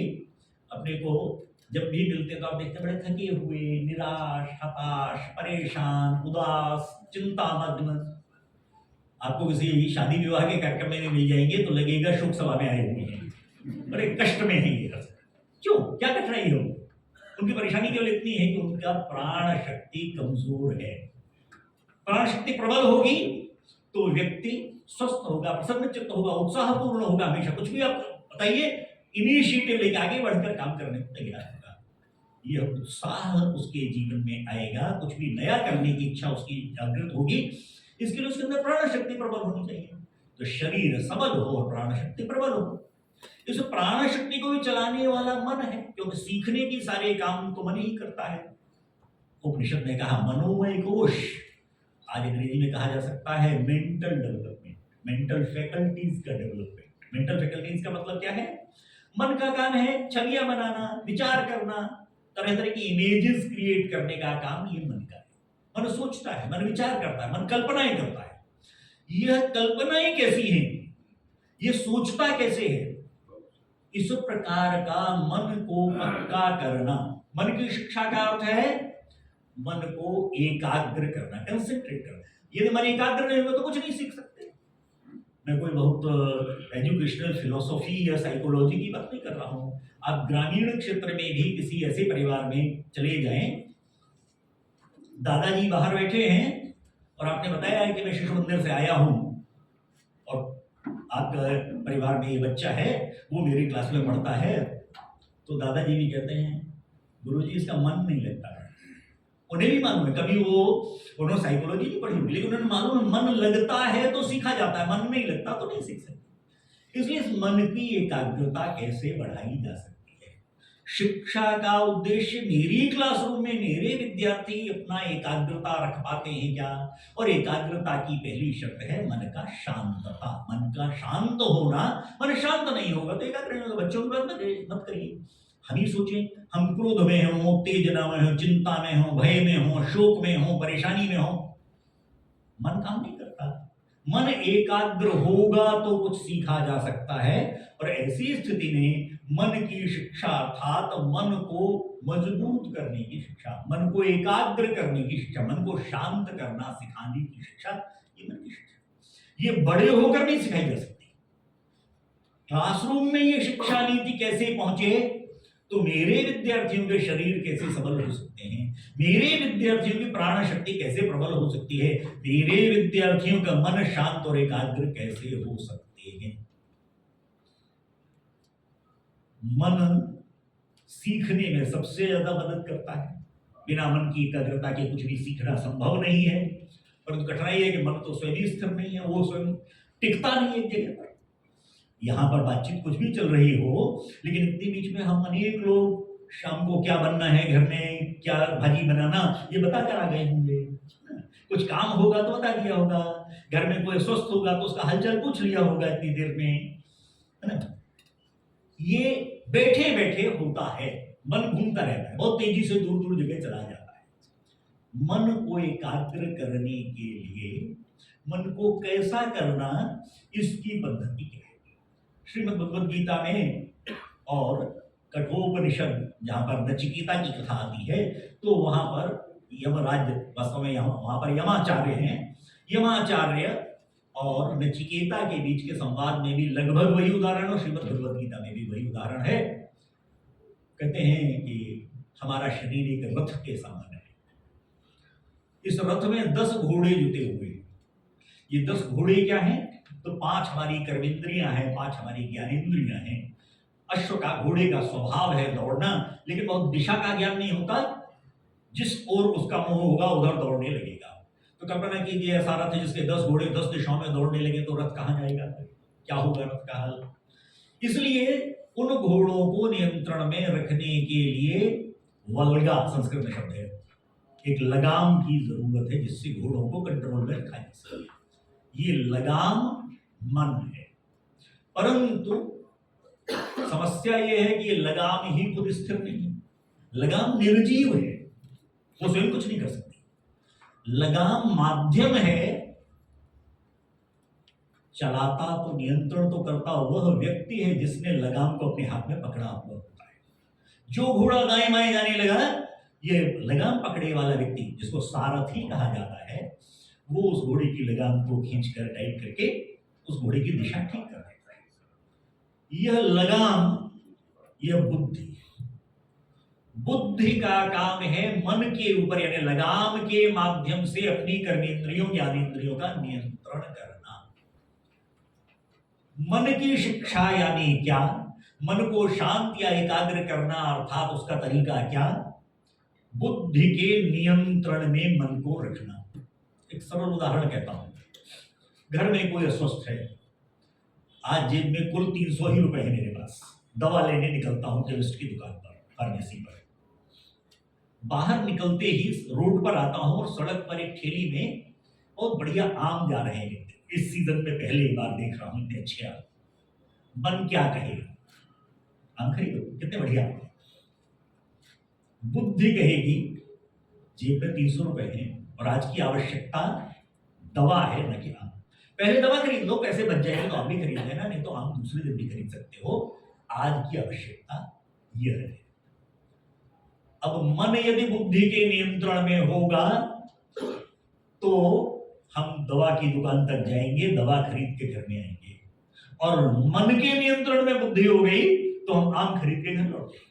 अपने को जब भी मिलते हैं तो आप देखते बड़े थके हुए, निराश, हताश, परेशान, उदास, चिंतामग्न। आपको किसी शादी विवाह के कार्यक्रम में भी मिल जाएंगे तो लगेगा शोक सभा में आए हुए हैं, बड़े कष्ट में हैं ये। क्यों? क्या कठिनाई हो? उनकी परेशानी केवल इतनी है कि उनका प्राण शक्ति कमजोर है। प्राण शक्ति प्रबल होगी तो व्यक्ति स्वस्थ होगा, प्रसन्न चित्त होगा, उत्साहपूर्ण होगा। हमेशा कुछ भी आप बताइए, इनिशिएटिव लेके आगे बढ़कर काम करने को तैयार होगा। यह उत्साह उसके जीवन में आएगा, कुछ भी नया करने की इच्छा उसकी जागृत होगी। इसके लिए उसके अंदर प्राण शक्ति प्रबल होनी चाहिए। तो शरीर सबल हो और प्राण शक्ति प्रबल हो। इस प्राण शक्ति को भी चलाने वाला मन है, क्योंकि सीखने की सारे काम तो मन ही करता है। उपनिषद ने कहा मनोमय कोश, आज अंग्रेजी में कहा जा सकता है मेंटल डेवलपमेंट, मेंटल फैकल्टीज का डेवलपमेंट। मेंटल फैकल्टीज का मतलब क्या है? मन का काम है छवियां बनाना, विचार करना, तरह तरह की इमेजेस क्रिएट करने का काम ये मन का है। मन सोचता है, मन विचार करता है, मन कल्पनाएं करता है। यह कल्पनाएं कैसी हैं? ये सोचता कैसे है? इस प्रकार का मन को पक्का करना। मन की शिक्षा का अर्थ है मन को एकाग्र करना, कंसंट्रेट करना। यदि मन एकाग्र नहीं होगा तो कुछ नहीं सीख सकते। मैं कोई बहुत एजुकेशनल फिलोसॉफी या साइकोलॉजी की बात नहीं कर रहा हूं। आप ग्रामीण क्षेत्र में भी किसी ऐसे परिवार में चले जाएं, दादाजी बाहर बैठे हैं और आपने बताया है कि मैं शिशु मंदिर से आया हूं और आपका परिवार में ये बच्चा है, वो मेरी क्लास में पढ़ता है, तो दादाजी भी कहते हैं गुरुजी इसका मन नहीं लगता है। उन्हें भी मालूम है, कभी उन्होंने साइकोलॉजी नहीं पढ़ी होगी, लेकिन उन्हें मालूम है मन लगता है तो सीखा जाता है, मन नहीं लगता तो नहीं सीख सकते। इसलिए इस मन की एकाग्रता कैसे बढ़ाई जा सकती है? शिक्षा का उद्देश्य मेरी क्लासरूम में मेरे विद्यार्थी अपना एकाग्रता रख पाते हैं क्या? और एकाग्रता की पहली शर्त है मन का शांतता। मन का शांत होना। मन शांत नहीं होगा तो एकाग्र नहीं होगा। बच्चों की बात मत करिए, हम ही सोचें, हम क्रोध में हो, उत्तेजना में हो, चिंता में हो, भय में हो, शोक में हो, परेशानी में हो, मन काम नहीं करता। मन एकाग्र होगा तो कुछ सीखा जा सकता है। और ऐसी स्थिति में मन की शिक्षा अर्थात मन को मजबूत करने की शिक्षा, मन को एकाग्र करने की शिक्षा, मन को शांत करना सिखाने की शिक्षा, ये मन की शिक्षा, ये बड़े होकर नहीं सिखाई जा सकती। क्लासरूम में ये शिक्षा नीति कैसे पहुंचे? तो मेरे विद्यार्थियों के शरीर कैसे सबल हो सकते हैं, मेरे विद्यार्थियों की प्राण शक्ति कैसे प्रबल हो सकती है, मेरे विद्यार्थियों का मन शांत और एकाग्र कैसे हो सकते हैं। मन सीखने में सबसे ज्यादा मदद करता है। बिना मन की एकाग्रता के कुछ भी सीखना संभव नहीं है। परंतु कठिनाई है कि मन तो स्वयं स्थिर नहीं है, वो स्वयं टिकता नहीं एक जगह पर। यहाँ पर बातचीत कुछ भी चल रही हो, लेकिन इतने बीच में हम अनेक लोग शाम को क्या बनना है, घर में क्या भाजी बनाना, ये बता कर आ गए होंगे। कुछ काम होगा तो बता दिया होगा, घर में कोई स्वस्थ होगा तो उसका हालचाल पूछ लिया होगा इतनी देर में, है ना। ये बैठे बैठे होता है, मन घूमता रहता है, बहुत तेजी से दूर दूर जगह चला जाता है। मन को एकाग्र करने के लिए मन को कैसा करना, इसकी पद्धति क्या है? श्रीमद् भगवद गीता में और कठोपनिषद जहाँ पर नचिकेता की कथा आती है, तो वहां पर यमराज, वास्तव में वहां पर यमाचार्य हैं, यमाचार्य और नचिकेता के बीच के संवाद में भी लगभग वही उदाहरण, और श्रीमद् भगवद गीता में भी वही उदाहरण है। कहते हैं कि हमारा शरीर एक रथ के समान है। इस रथ में 10 घोड़े जुटे हुए हैं। ये 10 घोड़े क्या हैं? तो 5 हमारी कर्मेंद्रियां हैं, 5 हमारी ज्ञानेंद्रियां हैं। अश्व का, घोड़े का स्वभाव है दौड़ना, लेकिन बहुत दिशा का ज्ञान नहीं होता। जिस ओर उसका मुंह होगा उधर दौड़ने लगेगा। तो कल्पना कीजिए ऐसा रथ है जिसके 10 घोड़े 10 दिशाओं में दौड़ने लगे, तो रथ कहाँ जाएगा? क्या होगा रथ का हाल? इसलिए उन घोड़ों को नियंत्रण में रखने के लिए वल्गा संस्कृत में शब्द है, एक लगाम की जरूरत है जिससे घोड़ों को कंट्रोल में रखा जा सके। ये लगाम मन है, परंतु समस्या यह है कि ये लगाम ही खुद स्थिर नहीं है। लगाम निर्जीव है, वो स्वयं कुछ नहीं कर सकती। लगाम माध्यम है, चलाता तो नियंत्रण तो करता वह व्यक्ति है जिसने लगाम को अपने हाथ में पकड़ा हुआ होता है। जो घोड़ा दाएं बाएं जाने लगा, ये लगाम पकड़े वाला व्यक्ति जिसको सारथी कहा जाता है, वो उस घोड़े की लगाम को खींचकर टाइट करके उस घोड़े की दिशा ठीक कर देता है। यह लगाम, यह बुद्धि, बुद्धि का काम है मन के ऊपर, यानी लगाम के माध्यम से अपनी कर्मेंद्रियों ज्ञानेंद्रियों का नियंत्रण करना। मन की शिक्षा यानी क्या? मन को शांत या एकाग्र करना, अर्थात उसका तरीका क्या? बुद्धि के नियंत्रण में मन को रखना। एक सरल उदाहरण कहता हूं। घर में कोई अस्वस्थ है, आज जेब में कुल 300 ही रुपए है मेरे पास, दवा लेने निकलता हूं केमिस्ट की दुकान पर, फार्मेसी पर। बाहर निकलते ही रोड पर आता हूं और सड़क पर एक ठेली में बहुत बढ़िया आम जा रहे हैं। इस सीजन में पहली बार देख रहा हूं इतने अच्छे आम। मन क्या कहेगा? आम खरीदो, कितने बढ़िया आम। बुद्धि कहेगी जेब में 300 रुपए हैं और आज की आवश्यकता दवा है, न कि आम। पहले दवा खरीद लो, पैसे बच जाएंगे तो आम भी खरीद लेना, नहीं तो आम दूसरे दिन भी खरीद सकते हो। आज की आवश्यकता यह है। अब मन यदि बुद्धि के नियंत्रण में होगा तो हम दवा की दुकान तक जाएंगे, दवा खरीद के घर में आएंगे। और मन के नियंत्रण में बुद्धि हो गई तो हम आम खरीद के घर लौट जाएंगे।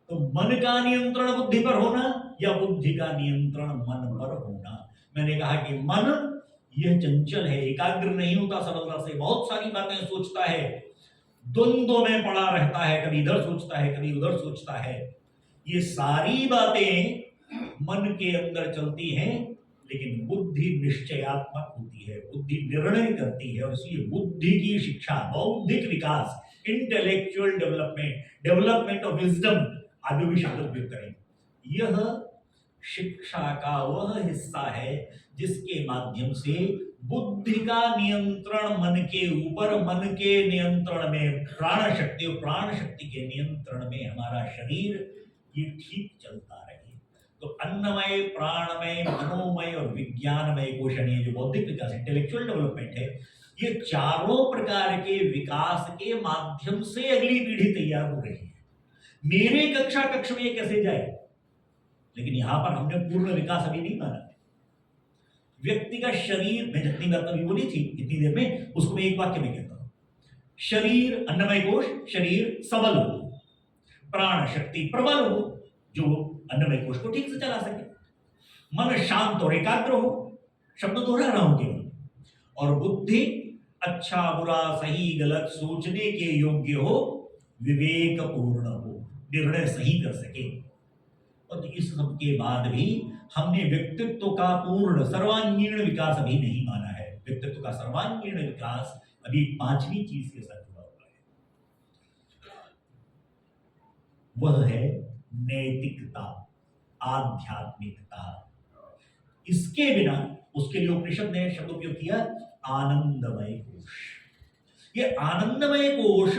तो मन का नियंत्रण बुद्धि पर होना या बुद्धि का नियंत्रण मन पर होना। मैंने कहा कि मन यह चंचल है, एकाग्र नहीं होता सरलता से, बहुत सारी बातें सोचता है, द्वंद्व में पड़ा रहता है, कभी इधर सोचता है कभी उधर सोचता है। ये सारी बातें मन के अंदर चलती हैं, लेकिन बुद्धि निश्चयात्मक होती है, बुद्धि निर्णय करती है। और इसलिए बुद्धि की शिक्षा, बौद्धिक विकास, intellectual development, development of wisdom आदि भी शब्द उपयोग करें, यह शिक्षा का वह हिस्सा है जिसके माध्यम से बुद्धि का नियंत्रण मन के ऊपर, मन के नियंत्रण में प्राण शक्ति और प्राण शक्ति के नियंत्रण में हमारा शरीर ये ठीक चलता रहे। तो अन्नमय, प्राणमय, मनोमय और विज्ञानमय कोशण, ये जो बौद्धिक विकास, इंटेलेक्चुअल डेवलपमेंट है, ये चारों प्रकार के विकास के माध्यम से अगली पीढ़ी तैयार हो रही है। मेरे कक्षा कक्ष में ये कैसे जाए? लेकिन यहां पर हमने पूर्ण विकास अभी नहीं माना। व्यक्ति का शरीर, मैं जितनी बात अभी बोली थी इतनी देर में, उसको मैं एक वाक्य में कहता हूं। शरीर, अन्नमय कोश, शरीर सबल हो, प्राण शक्ति प्रबल हो जो अन्नमय कोश को ठीक से चला सके, मन शांत और एकाग्र हो, शब्द दोहरा रहा हूं केवल, और बुद्धि अच्छा बुरा सही गलत सोचने के योग्य हो, विवेक पूर्ण हो, निर्णय सही कर सके। और इस सब के बाद भी हमने व्यक्तित्व का पूर्ण सर्वांगीण विकास अभी नहीं माना है। व्यक्तित्व का सर्वांगीण विकास अभी 5वीं चीज के साथ जुड़ा हुआ है, वह है नैतिकता, आध्यात्मिकता। इसके बिना, उसके लिए उपनिषद ने शब्द उपयोग किया आनंदमय कोश। ये आनंदमय कोश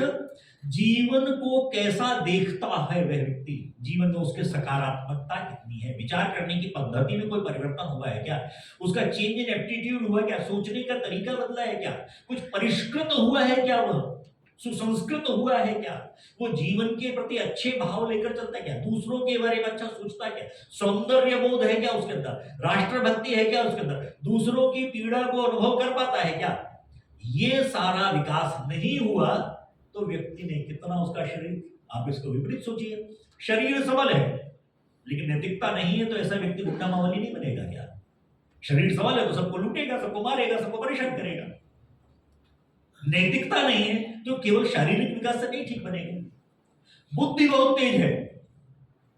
जीवन को कैसा देखता है वह व्यक्ति, जीवन में उसके सकारात्मकता कितनी है, विचार करने की पद्धति में कोई परिवर्तन हुआ है क्या, उसका चेंज इन एप्टीट्यूड हुआ है क्या, सोचने का तरीका बदला है क्या, कुछ परिष्कृत हुआ है क्या, वह सुसंस्कृत हुआ है क्या, वो जीवन के प्रति अच्छे भाव लेकर चलता है क्या, दूसरों के बारे में अच्छा सोचता है क्या, सौंदर्य बोध है क्या उसके अंदर, राष्ट्रभक्ति है क्या उसके अंदर, दूसरों की पीड़ा को अनुभव कर पाता है क्या। ये सारा विकास नहीं हुआ तो व्यक्ति ने कितना, उसका शरीर, आप इसको विपरीत सोचिए, शरीर सबल है लेकिन नैतिकता नहीं है, तो ऐसा व्यक्ति गुंडा मावली नहीं बनेगा क्या? शरीर सबल है तो सबको लूटेगा, सबको मारेगा, सबको परेशान करेगा। नैतिकता नहीं है तो केवल शारीरिक विकास से नहीं ठीक बनेगा। बुद्धि बहुत तेज है,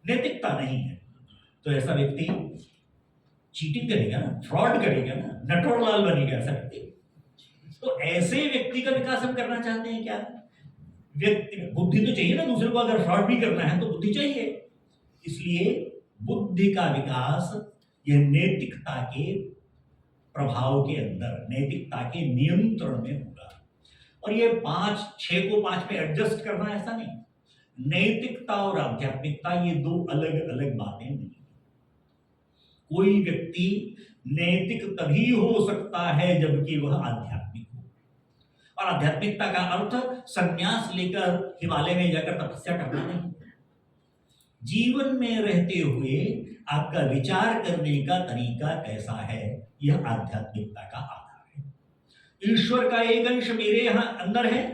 नैतिकता नहीं है, तो ऐसा व्यक्ति चीटिंग करेगा ना, फ्रॉड करेगा ना, नटवरलाल बनेगा ऐसा व्यक्ति। तो ऐसे व्यक्ति का विकास हम करना चाहते हैं क्या? व्यक्ति में बुद्धि तो चाहिए ना, दूसरे को अगर फ्रॉड भी करना है तो बुद्धि चाहिए। इसलिए बुद्धि का विकास यह नैतिकता के प्रभाव के अंदर, नैतिकता के नियंत्रण में होगा। और ये 5-6 को 5 में एडजस्ट करना ऐसा नहीं। नैतिकता और आध्यात्मिकता ये दो अलग अलग बातें नहीं। कोई व्यक्ति नैतिक तभी हो सकता है जबकि वह आध्यात्मिक हो। और आध्यात्मिकता का अर्थ संन्यास लेकर हिमालय में जाकर तपस्या करना नहीं। जीवन में रहते हुए आपका विचार करने का तरीका कैसा है, यह आध्यात्मिकता का आधार है। ईश्वर का एक अंश मेरे यहां अंदर है,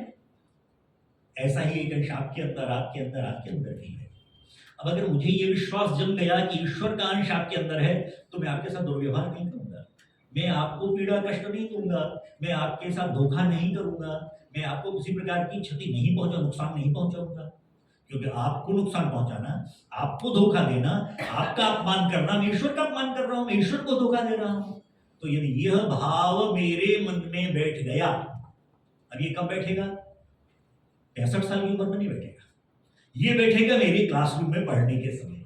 ऐसा ही एक अंश आपके अंदर, आपके अंदर, आपके अंदर भी है। अब अगर मुझे यह विश्वास जम गया कि ईश्वर का अंश आपके अंदर है, तो मैं आपके साथ दुर्व्यवहार नहीं करूंगा, मैं आपको पीड़ा कष्ट नहीं दूंगा, मैं आपके साथ धोखा नहीं करूंगा, मैं आपको किसी प्रकार की क्षति नहीं पहुंचाऊंगा, नुकसान नहीं पहुंचाऊंगा। क्योंकि आपको नुकसान पहुंचाना, आपको धोखा देना, आपका अपमान करना, मैं ईश्वर का अपमान कर रहा हूं, मैं ईश्वर को धोखा दे रहा हूं। तो यदि यह भाव मेरे मन में बैठ गया, अब ये कब बैठेगा? 65 साल की उम्र में नहीं बैठेगा, ये बैठेगा मेरे क्लासरूम में पढ़ने के समय।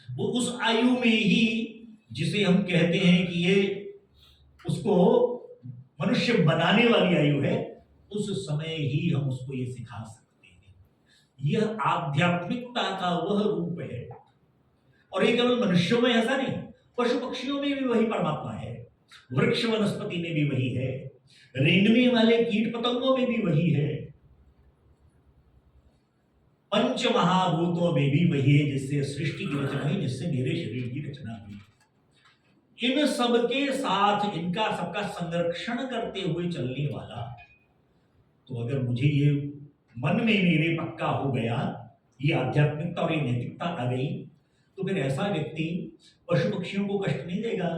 वो उस आयु में ही जिसे हम कहते हैं कि ये उसको मनुष्य बनाने वाली आयु है, उस समय ही हम उसको ये सिखा सकते हैं। यह आध्यात्मिकता का वह रूप है। और ये केवल मनुष्यों में ऐसा नहीं, पशु पक्षियों में भी वही परमात्मा है, वृक्ष वनस्पति में भी वही है, रेंगने वाले कीट पतंगों में भी वही है, पंच महाभूतों में भी वही है, जिससे सृष्टि की रचना हुई, जिससे मेरे शरीर की रचना हुई। इन सब के साथ इनका सबका संरक्षण करते हुए चलने वाला, तो अगर मुझे ये मन में मेरे पक्का हो गया, ये आध्यात्मिकता और ये नैतिकता आ गई, तो फिर ऐसा व्यक्ति पशु पक्षियों को कष्ट नहीं देगा,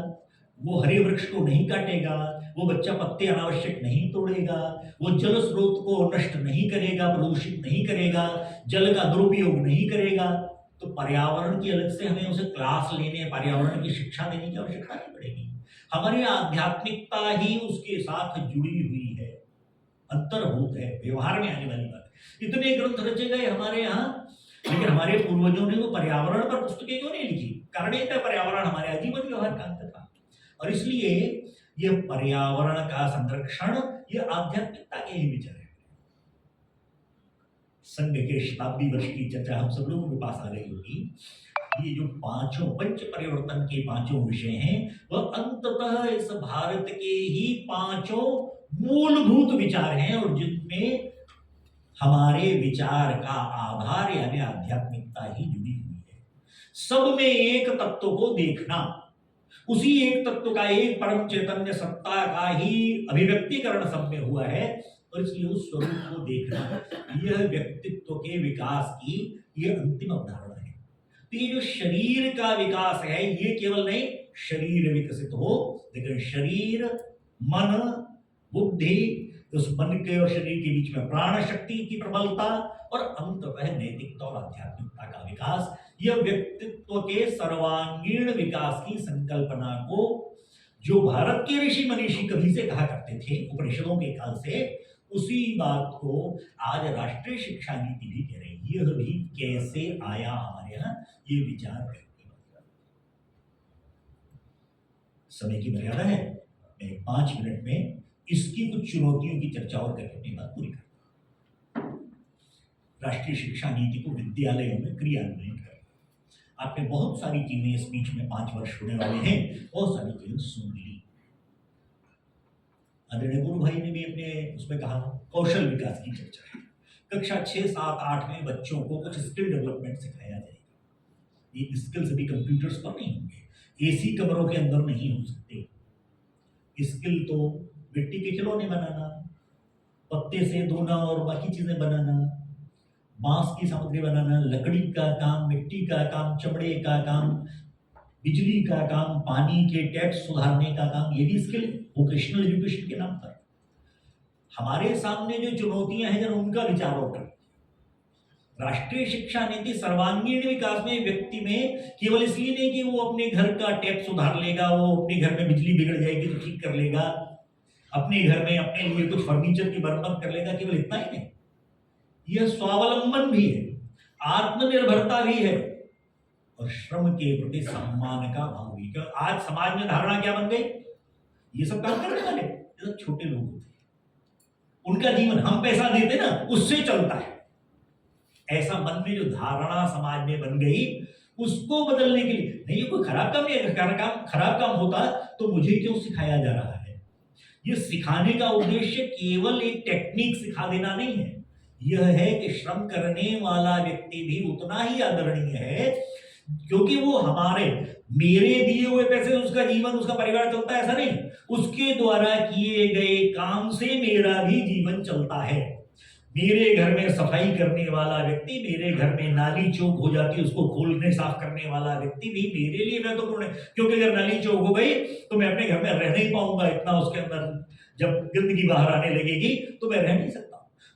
वो हरे वृक्ष को नहीं काटेगा, वो बच्चा पत्ते अनावश्यक नहीं तोड़ेगा, वो जल स्रोत को नष्ट नहीं करेगा, प्रदूषित नहीं करेगा, जल का दुरुपयोग नहीं करेगा। तो पर्यावरण की अलग से हमें उसे क्लास लेने, पर्यावरण की शिक्षा देने की आवश्यकता नहीं पड़ेगी। हमारी आध्यात्मिकता ही उसके साथ जुड़ी हुई है, अंतर्भूत है, व्यवहार में आने वाली बात। इतने ग्रंथ रचे गए हमारे यहाँ, लेकिन हमारे पूर्वजों ने वो पर्यावरण पर पुस्तकें क्यों नहीं लिखी? कारण एक पर्यावरण हमारे आजीवन व्यवहार का अंत था। और इसलिए यह पर्यावरण का संरक्षण, यह आध्यात्मिकता के ही विचार है। संघ के शताब्दी वर्ष की चर्चा हम सब लोगों के पास आ गई होगी। ये जो पांचों पंच परिवर्तन के पांचों विषय हैं, वह अंततः इस भारत के ही पांचों मूलभूत विचार हैं, और जिनमें हमारे विचार का आधार यानी आध्यात्मिकता ही जुड़ी हुई है। सब में एक तत्व को देखना, उसी एक तत्व का एक परम चैतन्य सत्ता का ही अभिव्यक्तिकरण सब में हुआ है, और इसलिए उस स्वरूप को देखना, यह व्यक्तित्व के विकास की यह अंतिम अवधारणा है। तो ये जो शरीर का विकास है, ये केवल नहीं शरीर विकसित हो, लेकिन शरीर, मन, बुद्धि, उस मन के और शरीर के बीच में प्राण शक्ति की प्रबलता, और अंततः नैतिकता और आध्यात्मिकता का विकास, यह व्यक्तित्व के सर्वांगीण विकास की संकल्पना को, जो भारत के ऋषि मनीषी कभी से कहा करते थे उपनिषदों के काल से, उसी बात को आज राष्ट्रीय शिक्षा नीति भी कह रही है। यह भी कैसे आया हमारे यहाँ, ये विचार करने वाला। समय की मर्यादा है, मैं 5 मिनट में इसकी कुछ चुनौतियों की चर्चा और करके अपनी बात पूरी करता हूं। राष्ट्रीय शिक्षा नीति को विद्यालयों में क्रियान्वयन करना। आपने बहुत सारी चीजें इस बीच में 5 वर्ष होने वाले हैं, बहुत सारी चीजें सुन ली। आदरणीय गुरु भाई ने भी अपने उसमें कहा कौशल विकास की चर्चा है। कक्षा 6, 7, 8 में बच्चों को कुछ स्किल डेवलपमेंट सिखाया जाएगा। ये स्किल्स भी कंप्यूटर्स पर नहीं होंगे, एसी कमरों के अंदर नहीं हो सकते। स्किल तो मिट्टी के खिलौने बनाना, पत्ते से धोना और बाकी चीजें बनाना, बांस की सामग्री बनाना, लकड़ी का काम, मिट्टी का काम, चमड़े का काम, बिजली का काम, पानी के टैप्स सुधारने का काम, ये भी स्किल वोकेशनल एजुकेशन के नाम पर। हमारे सामने जो चुनौतियां हैं जरा उनका विचार और करें। राष्ट्रीय शिक्षा नीति सर्वांगीण विकास में व्यक्ति में केवल इसलिए नहीं कि वो अपने घर का टैप सुधार लेगा, वो अपने घर में बिजली बिगड़ जाएगी तो ठीक कर लेगा, अपने घर में अपने लिए कुछ फर्नीचर की मरम्मत कर लेगा, केवल इतना ही नहीं, यह स्वावलंबन भी है, आत्मनिर्भरता भी है और श्रम के प्रति सम्मान का भाव भी। क्यों आज समाज में धारणा क्या बन गई, ये सब काम करने वाले ये सब छोटे लोग होते हैं, उनका जीवन हम पैसा देते ना उससे चलता है। ऐसा मन में जो धारणा समाज में बन गई, उसको बदलने के लिए नहीं, ये कोई खराब काम नहीं है, खराब काम होता तो मुझे क्यों सिखाया जा रहा है। ये सिखाने का उद्देश्य केवल एक टेक्निक सिखा देना नहीं है, यह है कि श्रम करने वाला व्यक्ति भी उतना ही आदरणीय है, क्योंकि वो हमारे मेरे दिए हुए पैसे उसका जीवन उसका परिवार चलता है ऐसा नहीं, उसके द्वारा किए गए काम से मेरा भी जीवन चलता है। मेरे घर में सफाई करने वाला व्यक्ति, मेरे घर में नाली चौक हो जाती है उसको खोलने साफ करने वाला व्यक्ति भी मेरे लिए महत्वपूर्ण है, क्योंकि अगर नाली चौक हो गई तो मैं अपने घर में रह नहीं पाऊंगा, इतना उसके अंदर जब गंदगी बाहर आने लगेगी तो मैं रह नहीं सकता।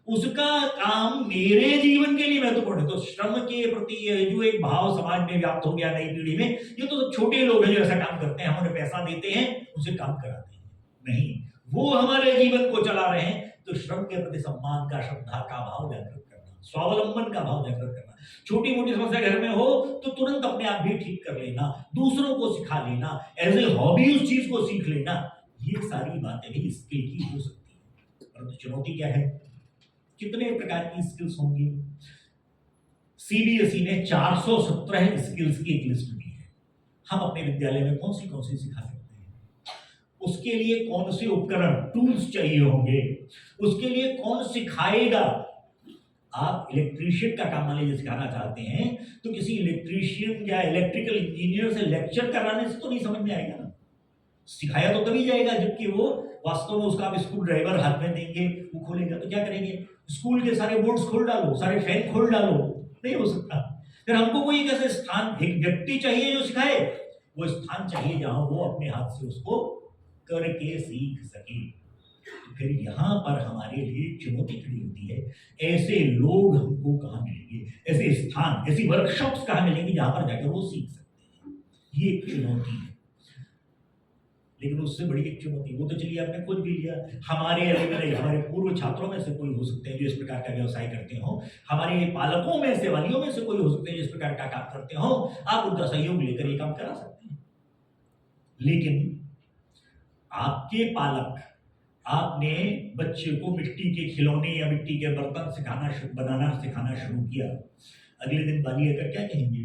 उसका काम मेरे जीवन के लिए महत्वपूर्ण है। तो श्रम के प्रति जो एक भाव समाज में व्याप्त हो गया नई पीढ़ी में, ये तो छोटे लोग हैं जो ऐसा काम करते हैं, हम उन्हें पैसा देते हैं उसे काम कराते हैं, नहीं, वो हमारे जीवन को चला रहे हैं। तो श्रम के प्रति सम्मान का, श्रद्धा का भाव जागृत करना, स्वावलंबन का भाव जागृत करना, छोटी मोटी समस्या घर में हो तो तुरंत अपने आप भी ठीक कर लेना, दूसरों को सिखा लेना, एज ए हॉबी उस चीज को सीख लेना, ये सारी बातें भी स्किल की हो सकती है। परंतु चुनौती क्या है, कितने प्रकार की स्किल्स होंगी। सीबीएसई ने 417 स्किल्स की एक लिस्ट दी है, हम अपने विद्यालय में कौन सी सिखा सकते हैं, उसके लिए कौन से उपकरण टूल्स चाहिए होंगे, उसके लिए कौन सिखाएगा। आप इलेक्ट्रीशियन का काम मान लीजिए सिखाना चाहते हैं तो किसी इलेक्ट्रीशियन या इलेक्ट्रिकल इंजीनियर से लेक्चर कराने से तो नहीं समझ में आएगा ना, सिखाया तो तभी जाएगा जबकि वो वास्तव में उसका आप स्क्रू ड्राइवर हाथ में देंगे, वो खोलेगा तो क्या करेंगे, स्कूल के सारे बोर्ड्स खोल डालो, सारे फैन खोल डालो, नहीं हो सकता। फिर हमको कोई एक ऐसे स्थान, एक व्यक्ति चाहिए जो सिखाए, वो स्थान चाहिए जहां वो अपने हाथ से उसको करके सीख सके। फिर यहाँ पर हमारे लिए चुनौती खड़ी होती है, ऐसे लोग हमको कहाँ मिलेंगे, ऐसे स्थान, ऐसी वर्कशॉप्स कहाँ मिलेंगी जहां पर जाकर वो सीख सकते हैं, ये एक चुनौती है। लेकिन उससे बड़ी एक चुनौती, वो तो चलिए आपने खुद भी लिया, हमारे हमारे पूर्व छात्रों में से कोई हो सकते हैं जो इस प्रकार का व्यवसाय करते हो, हमारे पालकों में से, वालियों में से कोई हो सकते हैं जो इस प्रकार का काम करते हो, आप उनका सहयोग लेकर ये काम करा सकते हैं। लेकिन आपके पालक, आपने बच्चे को मिट्टी के खिलौने या मिट्टी के बर्तन बनाना सिखाना शुरू किया, अगले दिन वाली आकर क्या कहेंगे,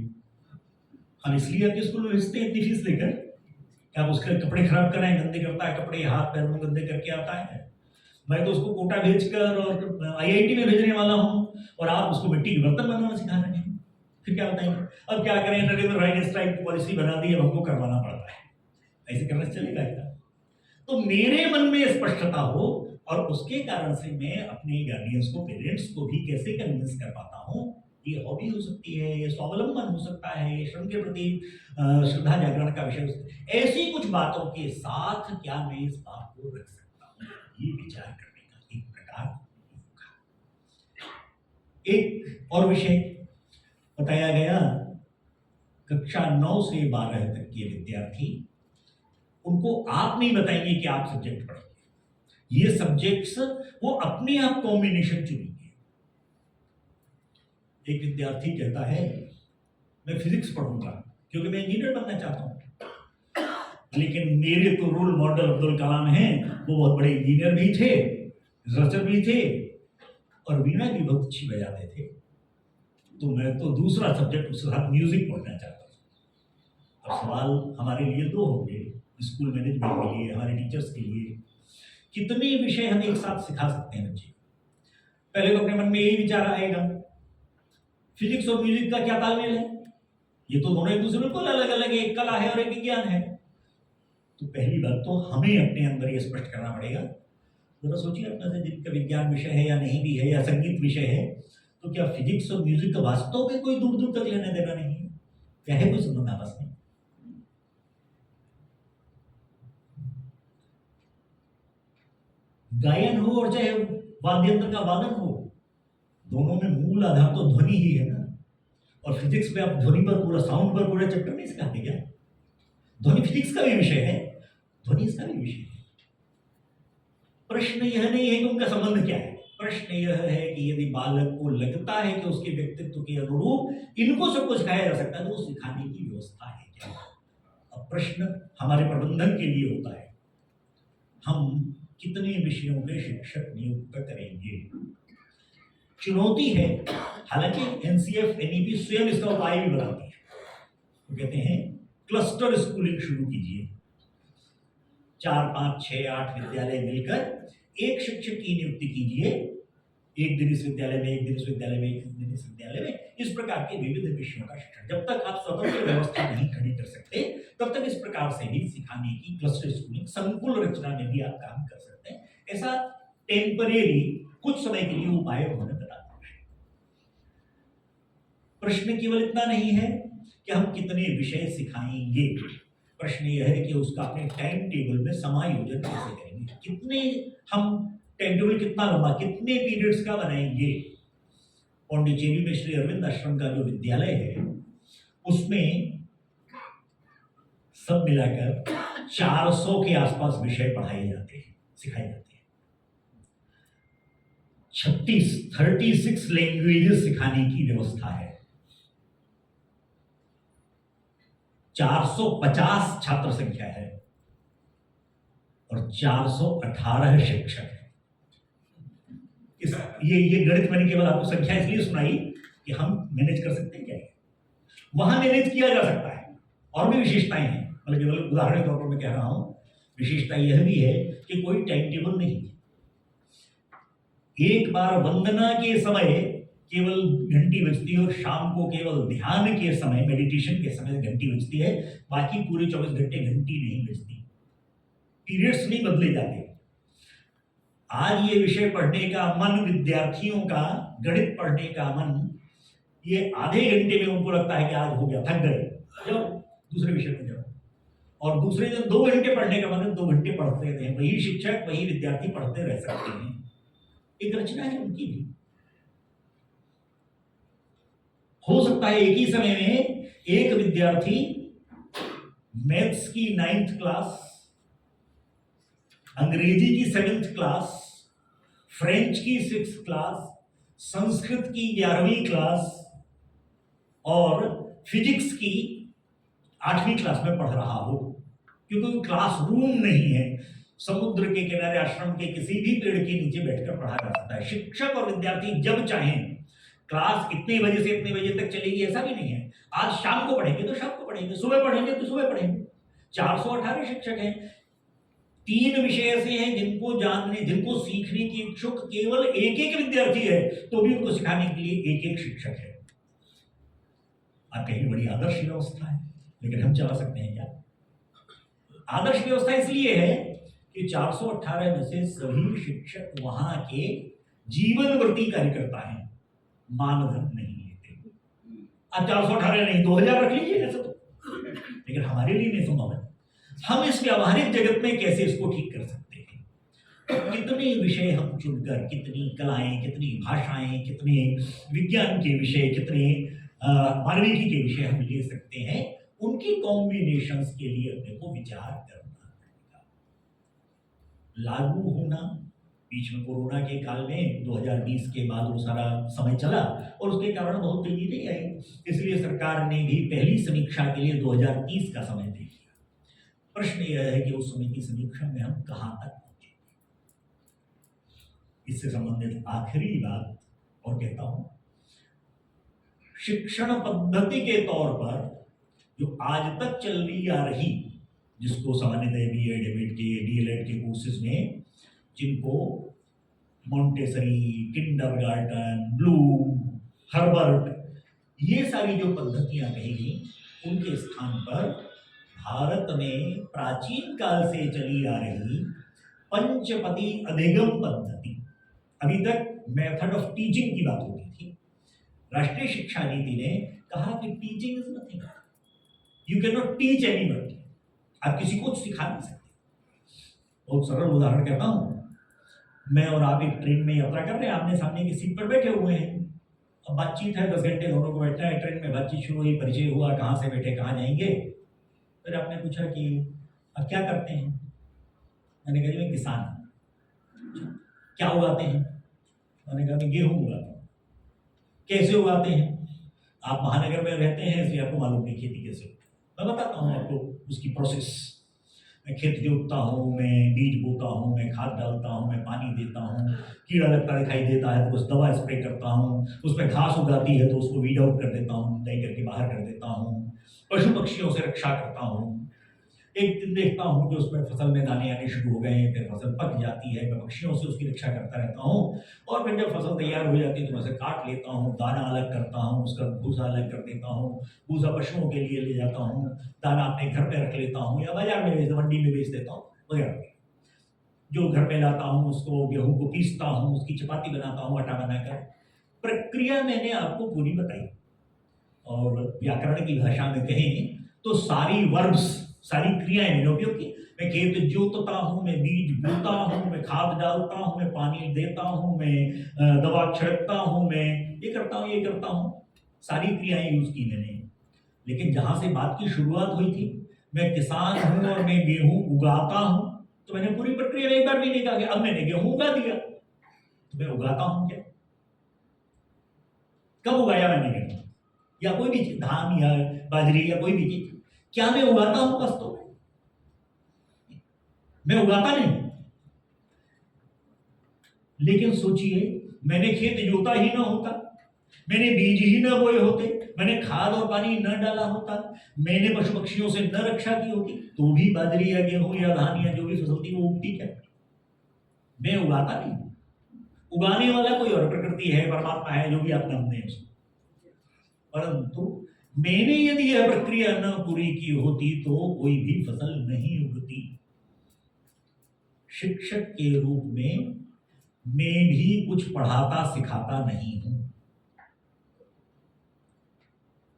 हम इसलिए आपके स्कूल में भेजते हैं इतनी फीस लेकर, क्या आप उसके कपड़े खराब कराएं, गंदे करता है कपड़े, हाथ पैर में गंदे करके आता है। मैं तो उसको कोटा भेजकर और आईआईटी में भेजने वाला हूं और आप उसको मिट्टी के बर्तन बनाना सिखा रहे हैं, फिर क्या बताएंगे। अब क्या करें, नरेंद्र भाई ने स्ट्राइक पॉलिसी बना दी, अब हमको करवाना पड़ता है, ऐसे करने से चलेगा क्या। तो मेरे मन में स्पष्टता हो और उसके कारण से मैं अपने गार्डियंस को, पेरेंट्स को भी कैसे कन्विंस कर पाता हूँ, ये हॉबी हो सकती है, ये स्वावलंबन हो सकता है, ये श्रम के प्रति श्रद्धा जागरण का विषय हो सकता है। ऐसी कुछ बातों के साथ क्या मैं इस बात को रख सकता हूँ, ये विचार करने का एक प्रकार होगा। एक और विषय बताया गया, कक्षा 9 से 12 तक के विद्यार्थी, उनको आप नहीं बताएंगे कि आप सब्जेक्ट पढ़ेंगे, ये सब्जेक्ट्स वो अपने आप कॉम्बिनेशन चुनेंगे। एक विद्यार्थी कहता है मैं फिजिक्स पढ़ूंगा क्योंकि मैं इंजीनियर बनना चाहता हूं, लेकिन मेरे तो रोल मॉडल अब्दुल कलाम हैं, वो बहुत बड़े इंजीनियर भी थे, रिसर्चर भी थे और वीणा भी बहुत अच्छी बजाते थे, तो मैं तो दूसरा सब्जेक्ट उसके साथ म्यूजिक पढ़ना चाहता हूँ। अब सवाल हमारे लिए दो होंगे, स्कूल मैनेजमेंट के लिए, हमारे टीचर्स के लिए, कितने विषय हम एक साथ सिखा सकते हैं बच्चे। पहले तो अपने मन में यही विचार आएगा, फिजिक्स और म्यूजिक का क्या तालमेल है, ये तो दोनों एक दूसरे बिल्कुल अलग अलग है, एक कला है और एक विज्ञान है। तो पहली बात तो हमें अपने अंदर ये स्पष्ट करना पड़ेगा। जरा सोचिए, अपना से जिनका विज्ञान विषय है या नहीं भी है या संगीत विषय है, तो क्या फिजिक्स और म्यूजिक का वास्तव में कोई दूर दूर तक लेने देना नहीं है, क्या है कोई संबंध आपस में। गायन हो और चाहे वाद्य यंत्र का वादन हो, दोनों में मूल आधार तो ध्वनि ही है ना। और फिजिक्स में आप ध्वनि पर पूरा, साउंड पर पूरा चैप्टर नहीं सिखाते क्या? ध्वनि फिजिक्स का भी विषय है, ध्वनि इसका भी विषय है। प्रश्न यह नहीं है कि उनका संबंध क्या है, प्रश्न यह है कि यदि बालक को लगता है कि उसके व्यक्तित्व के अनुरूप इनको सब कुछ सिखाया जा सकता है तो वो सिखाने की व्यवस्था है क्या। अब प्रश्न हमारे प्रबंधन के लिए होता है, हम कितने विषयों के शिक्षक नियुक्त करेंगे। चुनौती है, हालांकि एनसीएफ एनईपी स्वयं इसका उपाय भी बताती है। वो कहते हैं क्लस्टर स्कूलिंग शुरू कीजिए, 4, 5, 6, 8 विद्यालय मिलकर एक शिक्षक की नियुक्ति कीजिए, एक दिन इस विद्यालय में, एक दिन इस विद्यालय में, एक दिन इस विद्यालय में, इस प्रकार के विविध विषयों का शिक्षण। जब तक आप स्वतंत्र व्यवस्था नहीं खड़ी कर सकते तब तक इस प्रकार से भी सिखाने की क्लस्टर स्कूलिंग, संकुल रचना में भी आप काम कर सकते हैं। ऐसा टेम्परेरी कुछ समय के लिए उपाय उन्होंने बता दिया है। प्रश्न केवल इतना नहीं है कि हम कितने विषय सिखाएंगे, प्रश्न यह है कि उसका अपने टाइम टेबल में समायोजन कैसे करेंगे, कितने हम टाइम टेबल कितना लंबा, कितने पीरियड्स का बनाएंगे। पौंडीचेरी में श्री अरविंद आश्रम का जो विद्यालय है उसमें सब मिलाकर 400 के आसपास विषय पढ़ाए जाते हैं, सिखाए जाते हैं। 36 लैंग्वेजेस सिखाने की व्यवस्था है। 450 छात्र संख्या है और 418 शिक्षक है। ये गणित मैंने केवल आपको संख्या इसलिए सुनाई कि हम मैनेज कर सकते हैं क्या, वहां मैनेज किया जा सकता है। और भी विशेषताएं हैं, मतलब केवल उदाहरण के तौर पर मैं कह रहा हूं। विशेषता यह भी है कि कोई टाइम टेबल नहीं है। एक बार वंदना के समय केवल घंटी बजती है और शाम को केवल ध्यान के समय, मेडिटेशन के समय घंटी बजती है, बाकी पूरे 24 घंटे घंटी नहीं बजती, पीरियड्स नहीं बदले जाते। आज ये विषय पढ़ने का मन विद्यार्थियों का, गणित पढ़ने का मन, ये आधे घंटे में उनको लगता है कि आज हो गया, थक गए, जाओ दूसरे विषय में जाओ। और दूसरे दिन 2 घंटे पढ़ने का मन है, 2 घंटे पढ़ते रहते हैं। वही शिक्षक, वही विद्यार्थी पढ़ते रह सकते हैं। एक रचना है उनकी भी। हो सकता है एक ही समय में एक विद्यार्थी मैथ्स की 9th क्लास, अंग्रेजी की 7th क्लास, फ्रेंच की 6th क्लास, संस्कृत की 11वीं क्लास और फिजिक्स की 8वीं क्लास में पढ़ रहा हो, क्योंकि क्लासरूम नहीं है। समुद्र के किनारे आश्रम के किसी भी पेड़ के नीचे बैठकर पढ़ा जा सकता है। शिक्षक और विद्यार्थी जब चाहें, क्लास इतने बजे से इतने बजे तक चलेगी ऐसा भी नहीं है। आज शाम को पढ़ेंगे तो शाम को पढ़ेंगे, सुबह पढ़ेंगे तो सुबह पढ़ेंगे। 418 शिक्षक हैं। 3 विषय ऐसे हैं जिनको जानने, जिनको सीखने की इच्छुक केवल एक विद्यार्थी है, तो भी उनको सिखाने के लिए एक शिक्षक है। आप कहेंगे बड़ी आदर्श व्यवस्था है, लेकिन हम चला सकते हैं क्या? आदर्श व्यवस्था इसलिए है कि 418 में से सभी शिक्षक वहां के जीवनवर्ती कार्यकर्ता हैं, मानधन नहीं लेते। अब 418 नहीं, 2000 रख लीजिए ऐसा तो, लेकिन हमारे लिए नहीं संभव है। हम इस व्यावहारिक जगत में कैसे इसको ठीक कर सकते हैं? तो कितने विषय हम चुनकर, कितनी कलाएं, कितनी भाषाएं, कितने विज्ञान के विषय, कितने मानविकी के विषय हम ले सकते हैं, उनकी कॉम्बिनेशंस के लिए अपने को विचार करना पड़ेगा। लागू होना, बीच में कोरोना के काल में 2020 के बाद वो सारा समय चला और उसके कारण बहुत तेजी नहीं आई, इसलिए सरकार ने भी पहली समीक्षा के लिए 2030 का समय दे दिया। प्रश्न यह है कि उस समय की समीक्षा में हम कहां तक पहुंचे। इससे संबंधित आखिरी बात और कहता हूं, शिक्षण पद्धति के तौर पर जो आज तक चली आ रही, जिसको सामान्यतः बीएड, एमएड के, डीएलएड के कोर्सेज में, जिनको मॉन्टेसरी, किंडरगार्टन, ब्लूम, हर्बर्ट, ये सारी जो पद्धतियां कही गई, उनके स्थान पर भारत में प्राचीन काल से चली आ रही पंचपदी अधिगम पद्धति, अभी तक मेथड ऑफ टीचिंग की बात होती थी। राष्ट्रीय शिक्षा नीति ने कहा कि teaching is nothing, you can not teach anybody, आप किसी को सिखा नहीं सकते। बहुत सरल उदाहरण कहता हूं, मैं और आप एक ट्रेन में यात्रा कर रहे हैं, आमने सामने की सीट पर बैठे हुए हैं। अब बातचीत है, 10 घंटे दोनों को बैठना है, ट्रेन में बातचीत शुरू हुई, परिचय हुआ, कहाँ से बैठे कहाँ जाएंगे। फिर आपने पूछा कि अब क्या करते हैं। मैंने कहा जी मैं किसान हूँ। क्या उगाते हैं। मैंने कहा मैं गेहूँ उगाता हूँ। कैसे उगाते हैं। आप महानगर में रहते हैं इसलिए आपको मालूम नहीं खेती कैसे होती। मैं बताता हूँ आपको उसकी प्रोसेस। मैं खेत जोतता हूँ, मैं बीज बोता हूँ, मैं खाद डालता हूँ, मैं पानी देता हूँ, कीड़ा लगता दिखाई देता है तो कुछ दवा स्प्रे करता हूँ, उसमें घास उगाती है तो उसको वीड आउट कर देता हूँ, तय करके बाहर कर देता हूँ, पशु पक्षियों से रक्षा करता हूँ। एक दिन देखता हूँ कि उसमें फसल में दाने आने शुरू हो गए हैं, फिर फसल पक जाती है, मैं पक्षियों से उसकी रक्षा करता रहता हूँ। और फिर जब फसल तैयार हो जाती है तो मैं उसे काट लेता हूँ, दाना अलग करता हूँ, उसका भूसा अलग कर देता हूँ, भूसा पशुओं के लिए ले जाता हूँ, दाना अपने घर पे रख लेता हूँ या बाजार में बेच मंडी में बेच देता हूँ वगैरह। जो घर पे लाता हूँ उसको गेहूं को पीसता हूँ, उसकी चपाती बनाता हूँ आटा बनाकर। प्रक्रिया मैंने आपको पूरी बताई। और व्याकरण की भाषा में कहें तो सारी वर्ब्स, सारी क्रियाएं मैंने उपयोग की। मैं खेत जोतता हूँ, मैं बीज बोता हूँ, मैं खाद डालता हूँ, मैं पानी देता हूँ, मैं दवा छिड़कता हूँ, मैं ये करता हूँ, ये करता हूँ। सारी क्रियाएं यूज की मैंने। लेकिन जहां से बात की शुरुआत हुई थी, मैं किसान हूं और मैं गेहूं उगाता हूं, तो मैंने पूरी प्रक्रिया में एक बार भी नहीं कहा कि अब मैंने गेहूं उगा दिया। तो मैं उगाता हूं क्या। कब उगाया मैंने गेहूं या कोई भी चीज, धान या बाजरी या कोई भी चीज, क्या मैं उगाता हूं वास्तव में। मैं उगाता नहीं। लेकिन सोचिए, मैंने खेत जोता ही ना होता, मैंने बीज ही न बोए होते, मैंने खाद और पानी न डाला होता, मैंने पशु पक्षियों से न रक्षा की होती, तो भी बाजरी या गेहूं या धान या जो भी फसल थी वो उगती क्या। मैं उगाता नहीं। उगाने वाला कोई और प्रकृति है, परमात्मा है, जो भी आप नाम दें उसको। परंतु मैंने यदि यह प्रक्रिया न पूरी की होती तो कोई भी फसल नहीं उगती। शिक्षक के रूप में मैं भी कुछ पढ़ाता सिखाता नहीं हूं।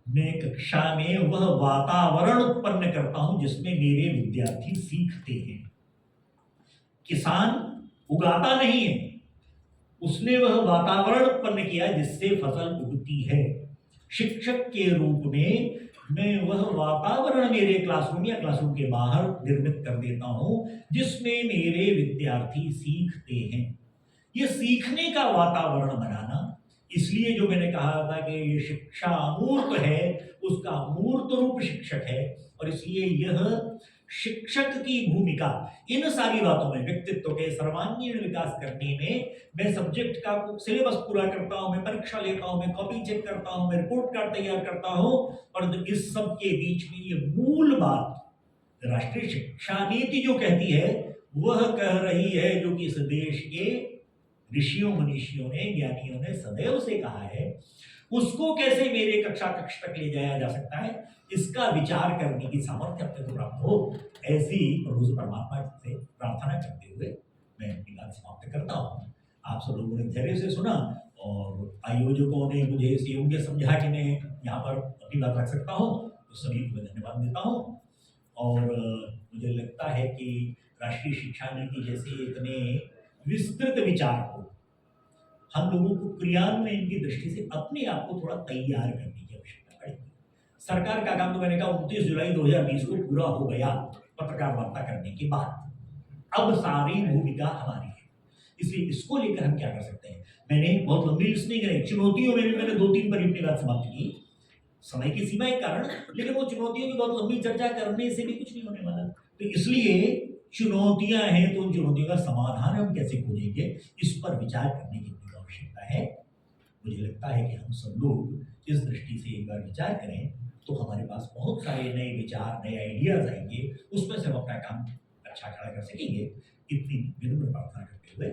मैं कक्षा में वह वातावरण उत्पन्न करता हूं जिसमें मेरे विद्यार्थी सीखते हैं। किसान उगाता नहीं है, उसने वह वातावरण उत्पन्न किया जिससे फसल उगती है। शिक्षक के रूप में मैं वह वातावरण मेरे क्लासरूम या क्लासरूम के बाहर निर्मित कर देता हूं जिसमें मेरे विद्यार्थी सीखते हैं। ये सीखने का वातावरण बनाना, इसलिए जो मैंने कहा था कि ये शिक्षा अमूर्त है, उसका मूर्त रूप शिक्षक है। और इसलिए यह शिक्षक की भूमिका इन सारी बातों में, व्यक्तित्व के सर्वांगीण विकास करने में, मैं सब्जेक्ट का सिलेबस पूरा करता हूं, मैं परीक्षा लेता हूं, मैं कॉपी चेक करता हूं, मैं रिपोर्ट कार्ड तैयार करता हूं, और इस सब के बीच में ये मूल बात राष्ट्रीय शिक्षा नीति जो कहती है वह कह रही है, जो कि इस देश के ऋषियों मनीषियों ने, ज्ञानियों ने सदैव से कहा है, उसको कैसे मेरे कक्षा कक्ष तक ले जाया जा सकता है, इसका विचार करने की सामर्थ्य अपने को प्राप्त हो। ऐसी प्रभु से, परमात्मा से प्रार्थना करते हुए मैं अपनी बात समाप्त करता हूँ। आप सब लोगों ने धैर्य से सुना और आयोजकों ने मुझे इस योग्य समझा कि मैं यहाँ पर अपनी बात रख सकता हूँ, तो सभी को मैं धन्यवाद देता हूँ। और मुझे लगता है कि राष्ट्रीय शिक्षा नीति जैसे इतने विस्तृत विचार को हम लोगों को क्रियान्वयन की दृष्टि से अपने आप को थोड़ा तैयार करने की आवश्यकता पड़ेगी। सरकार का काम तो मैंने कहा 29 जुलाई 2020 को पूरा हो गया पत्रकार वार्ता करने के बाद। अब सारी भूमिका हमारी है, इसलिए इसको लेकर हम क्या कर सकते हैं। मैंने बहुत लंबी लिस्ट नहीं करी, चुनौतियों में भी मैंने 2-3 पर अपनी बात समाप्त की, समय की सीमा के कारण। लेकिन वो चुनौतियों की बहुत लंबी चर्चा करने से भी कुछ नहीं होने वाला। तो इसलिए चुनौतियां हैं तो उन चुनौतियों का समाधान हम कैसे खोजेंगे, इस पर विचार करने की आवश्यकता है। मुझे लगता है कि हम सब लोग इस दृष्टि से एक बार विचार करें तो हमारे पास बहुत सारे नए विचार, नए आइडियाज आएंगे, उसमें से हम अपना काम अच्छा खड़ा कर सकेंगे। इतनी विनम्र प्रार्थना करते हुए